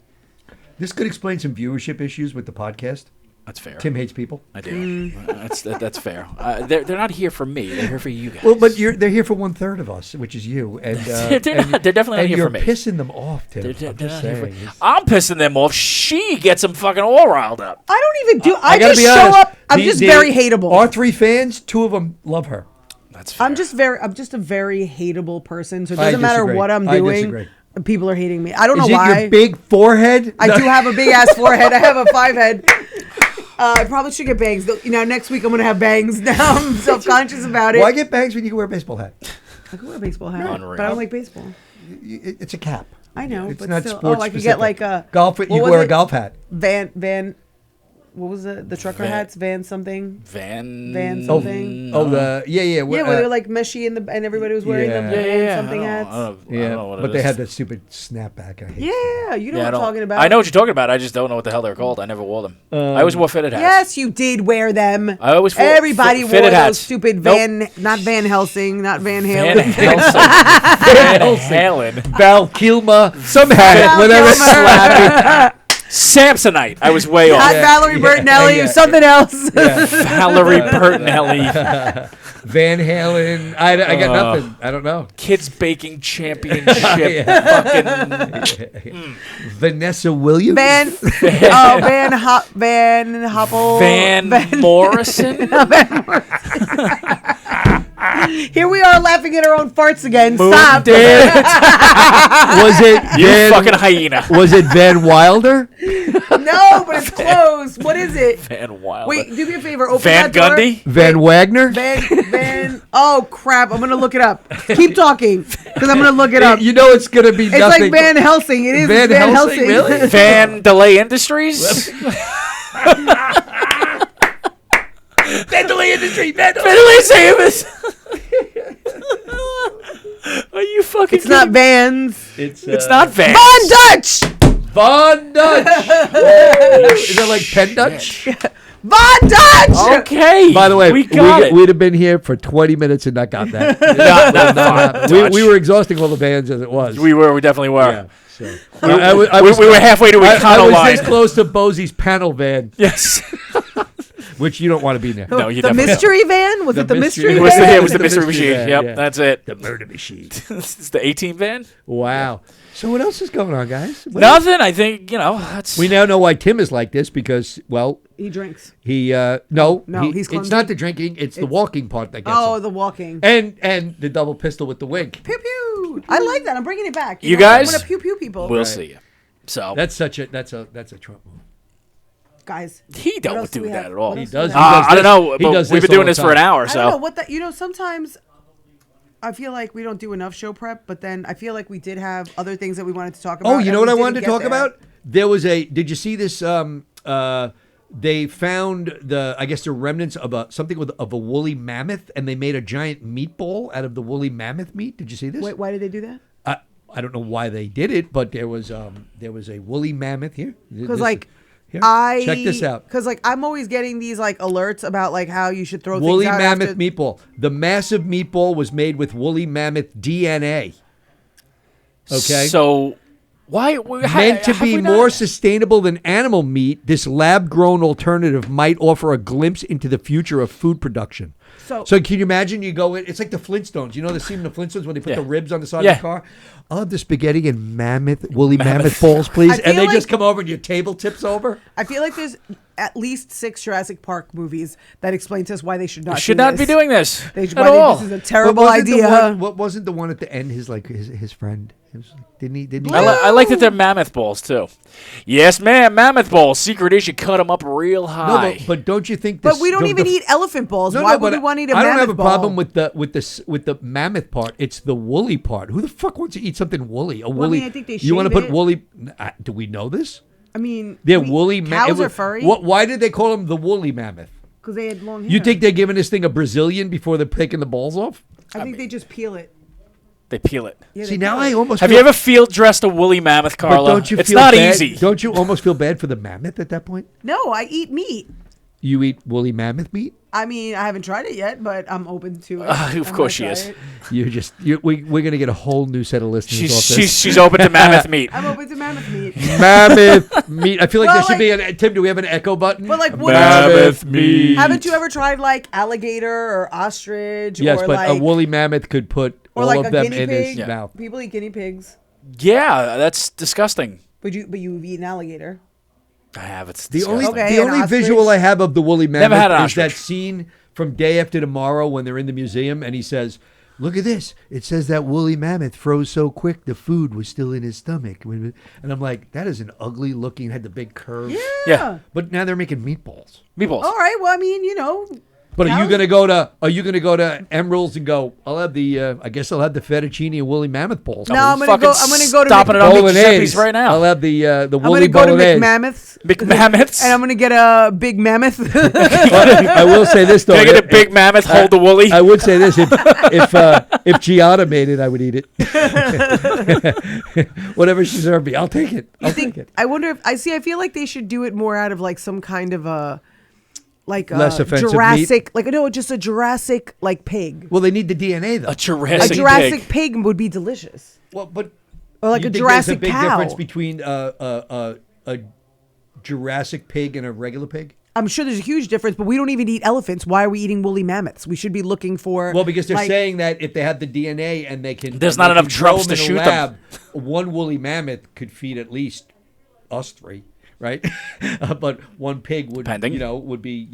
This could explain some viewership issues with the podcast. That's fair. Tim hates people. I do. That's fair. They're not here for me. They're here for you guys. Well, but they're here for 1/3 of us, which is you. And They're definitely not and here you're for me. pissing them off, Tim. They're I'm just not here for- saying. I'm pissing them off. She gets them fucking all riled up. I don't even do. I gotta just be show honest, up. I'm just very hateable. Our 3 fans, 2 of them love her. That's fair. I'm just a very hateable person. So it I doesn't matter disagree. what I'm I doing. disagree. People are hating me. I don't know Is it why. your big forehead? I do have a big ass forehead. I have a 5 head. I probably should get bangs. Next week I'm gonna have bangs. Now I'm self-conscious about it. Why get bangs when you can wear a baseball hat? I can wear a baseball hat, Unreal. but I don't like baseball. It's a cap. I know, It's but not still. sports I could specific. get like a golf. what You was wear a it? golf hat. Van. What was the trucker Van- hats? Van something. Van something. Oh, the yeah. Yeah, where they were like meshy and everybody was wearing yeah. the Yeah, Van something I hats. don't Yeah, know what but it they is. had that stupid snapback. I hate. Yeah, you know Yeah, what I'm talking about. I know what you're talking about. I just don't know what the hell they're called. I never wore them. I always wore fitted hats. Yes, you did wear them. I always wore Everybody wore fitted those hats. stupid Nope. not Van Helsing, not Van Van Halen. Helsing. Van Halen. Val Kilmer, some hat, Val whatever. Kilmer. Samsonite. I was way Not off. Valerie Bertinelli yeah, or something else. Valerie Bertinelli. Van Halen. I got nothing. I don't know. Kids Baking Championship. Fucking Vanessa Williams. Van Hopple. Van Morrison. Here we are laughing at our own farts again. Moon Stop. Dance. Was it You Van? fucking hyena. Was it Van Wilder? No, but it's close. close. What is it? Van Wilder. Wait, do me a favor. Open Van that door. Gundy? Van Wagner? Van. Oh crap! I'm gonna look it up. Keep talking, because I'm gonna look it up. You know it's gonna be It's nothing. like Van Helsing. It is Van Van Helsing, Helsing. really? Van Delay Industries? Vandalay Industry. Delay Savers. Are you fucking It's not Vans. It's not Van. Von Dutch. Von Dutch. Is that like Penn Dutch? Von Dutch. Okay. By the way, we got it. we'd have been here for 20 minutes and not got that. Not we were exhausting all the bands as it was. We definitely were. Yeah, so. we were halfway to I Econo was line. this close to Bosie's panel van, Yes. which you don't want to be near. No, you The definitely mystery van? Was it the mystery It was van? the, it was the mystery mystery machine. van, Yep, yeah. that's it. The murder machine. It's the 18 van. Wow. So what else is going on, guys? What Nothing. I think that's. We now know why Tim is like this because, well, He drinks. he No, he's it's clumsy. not the drinking, it's the walking part that gets Oh, him. the walking. And the double pistol with the wink. Pew pew. I like that. I'm bringing it back. You know? guys? I'm gonna pew pew people. We'll see you. So That's a Trump move. Guys. he What don't else do do we that have? at all. What He else does. do we have? I don't know, He but does we've been all doing the this for an time. hour, I don't know so what that. Sometimes I feel like we don't do enough show prep, but then I feel like we did have other things that we wanted to talk about. Oh, you know and what I we wanted to didn't talk get there. about? There was did you see this? They found the remnants of something of a woolly mammoth, and they made a giant meatball out of the woolly mammoth meat. Did you see this? Wait, why did they do that? I don't know why they did it, but there was a woolly mammoth here. Because This- like here, I check this out. Because like I'm always getting these like alerts about like how you should throw Woolly things out mammoth after. meatball. The massive meatball was made with woolly mammoth DNA. Okay. So why Meant to be more sustainable than animal meat, this lab-grown alternative might offer a glimpse into the future of food production. So- can you imagine you go in? It's like the Flintstones. You know the scene in the Flintstones when they put Yeah. the ribs on the side Yeah. of the car? I'll have the spaghetti and woolly mammoth balls, please. I And feel they like- just come over and your table tips over. I feel like there's at least 6 Jurassic Park movies that explain to us why they should not. should do not this. be doing this They, at why all. This is a terrible But wasn't the idea. one- what wasn't the one at the end? His friend. It was like, didn't he? I like that they're mammoth balls too. Yes, ma'am, mammoth balls. Secret is you cut them up real No, high. but don't you think? But we don't even eat elephant balls. No, Why no, would but we want to eat a I mammoth don't have a ball? problem with the mammoth part. It's the woolly part. Who the fuck wants to eat something woolly? A woolly. I think they you want to shave put it. woolly? Do we know this? I mean, They're woolly. Cows are furry. Why did they call them the woolly mammoth? Because they had long hair. You think they're giving this thing a Brazilian before they're taking the balls off? I think they just peel it. they peel it. Yeah, See, they now peel I it. almost Have feel, you ever field dressed a woolly mammoth, but Carla? don't you It's feel not bad? easy. Don't you almost feel bad for the mammoth at that point? No, I eat meat. You eat woolly mammoth meat? I mean, I haven't tried it yet, but I'm open to it. Of course she is. We're gonna get a whole new set of listeners off this. She's open to mammoth meat. I'm open to mammoth meat. Mammoth meat. I feel like Well, there should be like- an Tim. Do we have an echo button? But like, what mammoth meat. haven't you ever tried like alligator or ostrich? Yes, or but like, a woolly mammoth could put or all like of a them guinea in pig. his mouth. People eat guinea pigs. Yeah, that's disgusting. But you've eaten alligator. I have. It's The only disgusting. Okay, the an only ostrich? visual I have of the woolly mammoth had an is that ostrich. scene from Day After Tomorrow when they're in the museum and he says, "Look at this! It says that woolly mammoth froze so quick the food was still in his stomach." And I'm like, that is an ugly looking. Had the big curves. Yeah. But now they're making meatballs. Meatballs. All right. Well, I mean, But are you Cows? gonna go to? Are you gonna go to Emerald's and go? I'll have the. I guess I'll have the fettuccine and woolly mammoth balls. No, I'm gonna Fucking go. I'm gonna go to. stopping it on Bolognese. Giuseppe's right now. I'll have the I'm woolly gonna go to bolognese. McMammoth's. Big mammoths. And I'm gonna get a big mammoth. I will say this though. Can I get a big mammoth? Hold the woolly. I would say this: if Gianna made it, I would eat it. Whatever she served me, I'll take it. I'll take it. I wonder if I feel like they should do it more out of like some kind of a like a Less offensive Jurassic, like no, just a Jurassic like pig. Well, they need the DNA though. a A Jurassic, Jurassic pig. pig would be delicious, Well, but or like you a think Jurassic there's a big cow. difference between a Jurassic pig and a regular pig? I'm sure there's a huge difference, but we don't even eat elephants. Why are we eating woolly mammoths? We should be looking for Well, because they're like, saying that if they have the DNA and they can, There's they not can enough grow trumps them to in a shoot them. lab, one woolly mammoth could feed at least us 3, right? But one pig would, Depending. would be,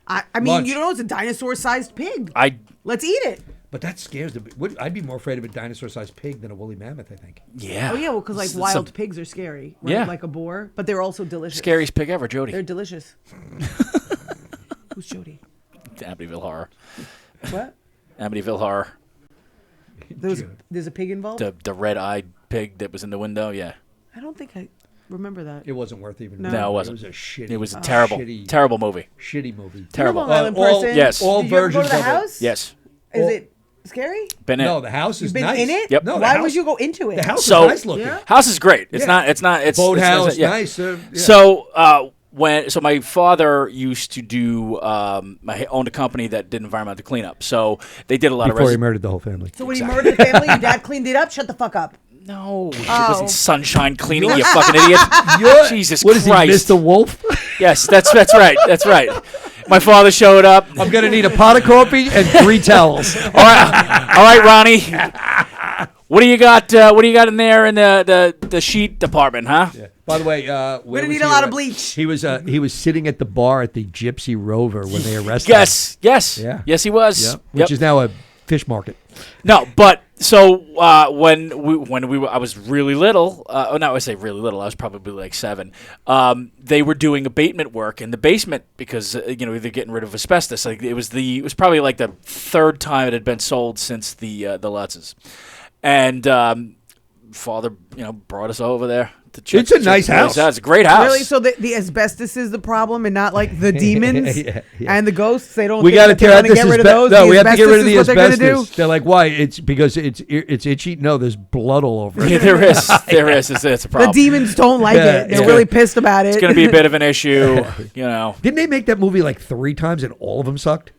I mean, lunch. you know, it's a dinosaur-sized pig. I Let's eat it. But that scares the. I'd be more afraid of a dinosaur-sized pig than a woolly mammoth. I think. Yeah. Oh yeah, well, because like It's wild some pigs are scary, right? Yeah. Like a boar, but they're also delicious. scariest pig ever, Jody. They're delicious. Who's Jody? Amityville Horror. What? Amityville Horror. There's a pig involved. The red-eyed pig that was in the window. Yeah. I don't think I remember that. It wasn't worth even. No. No, it wasn't. It was a shitty. It was a terrible shitty, terrible movie. shitty movie. Terrible. Long Island all- person. yes. all Did you ever go versions to the of it. house? Yes. Is All- it scary? Been in. No, the house is You've been nice. in it? Yep. No, the Why house, would you go into it? The house So- is nice looking. Yeah. House is great. It's Yeah. not. It's not. It's Boathouse, yeah. nice. Yeah. So my father used to do I owned a company that did environmental cleanup. So they did a lot Before he of murdered the whole family. So when he murdered the family, your dad cleaned it up. Shut the fuck up. No, it Oh. wasn't sunshine cleaning. You fucking idiot. Jesus What is he, Christ. Mr. Wolf? Yes, that's right. That's right. My father showed up. I'm gonna need a pot of coffee and 3 towels. All right, Ronnie. What do you got? What do you got in there in the sheet department, huh? Yeah. By the way, We're gonna need a lot of bleach. He was sitting at the bar at the Gypsy Rover when they arrested Yes, yes, Yeah. yes. He was. him. Which is now a fish market. No, but so when I was really little, no, I say really little. I was probably like 7. They were doing abatement work in the basement because they're getting rid of asbestos. Like it was probably like the 3rd time it had been sold since the Lutzes, and father brought us over there. To check, It's a nice house. It's a great house. Really? So the asbestos is the problem, and not like the demons Yeah. and the ghosts. They don't. We got to think that tear they're out gonna this get rid of those. No, The we have to get rid of the is what they're gonna asbestos. do? They're like, why? It's because it's itchy. No, there's blood all over it. Yeah, there is. It's a The problem. demons don't like Yeah, it. They're yeah. really pissed about it. It's going to be a bit of an issue. Didn't they make that movie like 3 times and all of them sucked?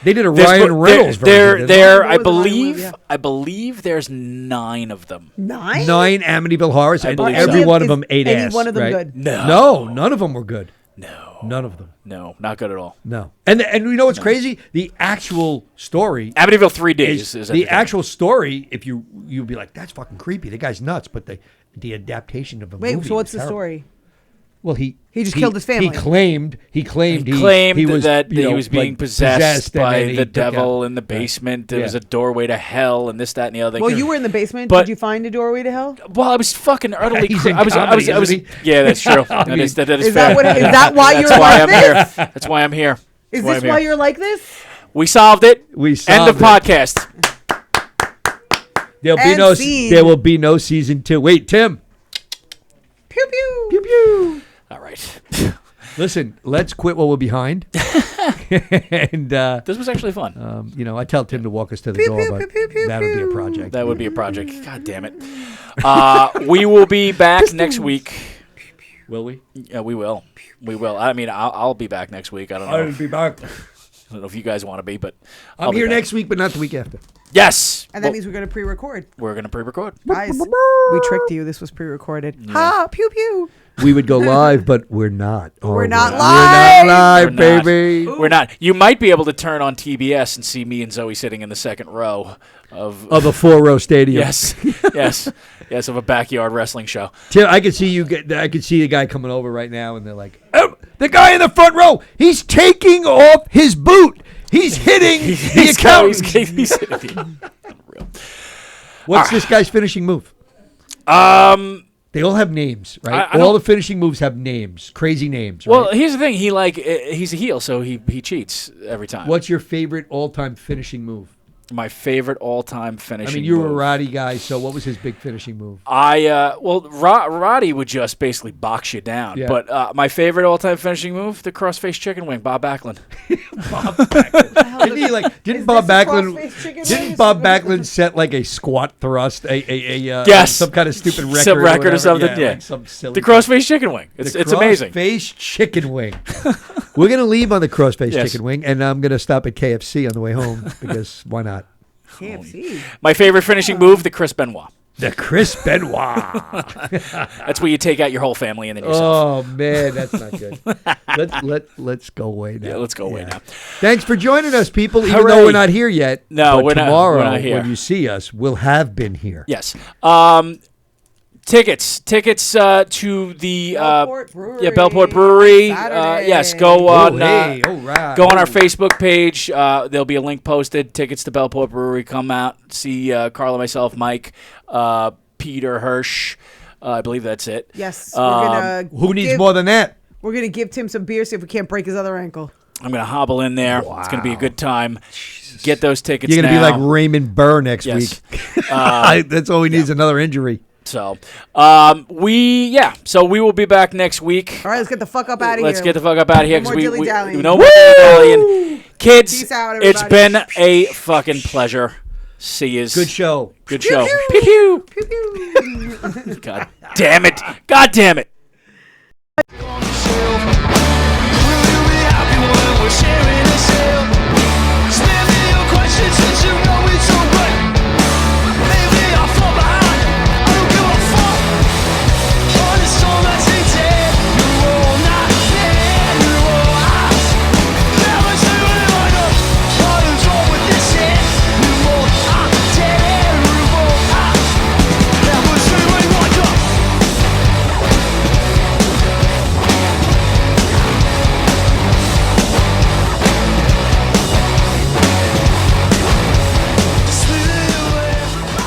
They did a There's- Ryan Reynolds version. didn't they? There, What I was the Ryan believe. Reynolds, I believe there's 9 of them. 9. 9 Amityville horrors, and believe every so. one of Is them ate any ass. one of them right? good? No. none of them were good. No, None of them. no, not good at all. No. And you know what's crazy? The actual story Amityville 3D is is the everything. actual story. If you'd be like, that's fucking creepy. The guy's nuts. But the adaptation of a Wait. movie. So what's was the terrible. story? Well, he just killed his family. He claimed He claimed he was, that you know, he was being like, possessed and by then he the took devil out- in the basement. There Yeah. was a doorway to hell, and this, that, and the other thing. Well, you were in the basement. But- Did you find a doorway to hell? Well, I was fucking utterly. He's in I was. comedy, isn't he? Yeah, that's true. That is Is fair. that what? Is that why That's you're why like I'm this? here. That's why I'm here. Is That's why this I'm why here. you're like this? We solved it. We End solved of podcast. And scene. There will be no season 2. Wait, Tim. Pew pew. Pew pew. All right. Listen, let's quit while we're behind. And This was actually fun. I tell Tim to walk us to the Pew, door, pew, but pew, pew, pew, that would be a pew. project. That would be a project. God damn it. We will be back next week. Will we? Yeah, we will. We will. I mean, I'll be back next week. I don't know. I'll be back. I don't know if you guys want to be, but I'm I'll be here back. next week, but not the week after. Yes. And that Well, means we're going to pre-record. we're gonna pre-record. Guys, we tricked you. This was pre-recorded. Ha! Pew pew. We would go live, but we're not. We're not We're live. not live, We're not. baby. We're not. You might be able to turn on TBS and see me and Zoe sitting in the second row of Of a 4-row stadium. yes, yes, of a backyard wrestling show. Tim, I could see I could see the guy coming over right now, and they're like, "Oh, the guy in the front row, he's taking off his boot. He's hitting the accountant." He's unreal. What's this guy's finishing move? They all have names, right? I All don't- the finishing moves have names, crazy names. Right? Well, here's the thing. He's a heel, so he cheats every time. What's your favorite all-time finishing move? my favorite all-time finishing I mean, you were a move? Roddy guy, so what was his big finishing move? Roddy would just basically box you down. Yeah. But my favorite all-time finishing move, the crossface chicken wing, Bob Backlund. Didn't he Is Bob this a Backlund? crossface chicken Didn't wing? Bob Backlund set like a squat thrust? Yes. some kind of stupid record, Some record or whatever? something, yeah. like some silly The crossface chicken wing. It's amazing. Crossface chicken wing. We're gonna leave on the crossface Yes. chicken wing, and I'm gonna stop at KFC on the way home because why not? KFC. My favorite finishing move, the Chris Benoit. The Chris Benoit. That's where you take out your whole family and then yourself. Oh man, that's not good. Let's go away now. Yeah, let's go away now. Thanks for joining us, people. Even Hooray. though we're not here yet. No, but we're not- tomorrow, we're not here. when you see us, we'll have been here. Yes. Tickets to the Bellport Brewery. Bellport Brewery. Saturday. Yes, go on. hey, all right. Go on our Facebook page. There'll be a link posted. Tickets to Bellport Brewery. Come out, see Carla, myself, Mike, Peter Hirsch. I believe that's it. Yes. We're gonna Who needs more than that? We're gonna give Tim some beer, see if we can't break his other ankle. I'm gonna hobble in there. It's gonna be a good time. Get those tickets. You're gonna now. be like Raymond Burr next week. That's all he needs, another injury. So, we will be back next week. All right, let's get the fuck up out of here. Let's get the fuck up out of here No more because dilly-dallying. no more dilly-dallying. Kids, Peace out, it's everybody. been a fucking pleasure. See yous. Good show. Good show. Pew pew. Pew, pew. God damn it. God damn it.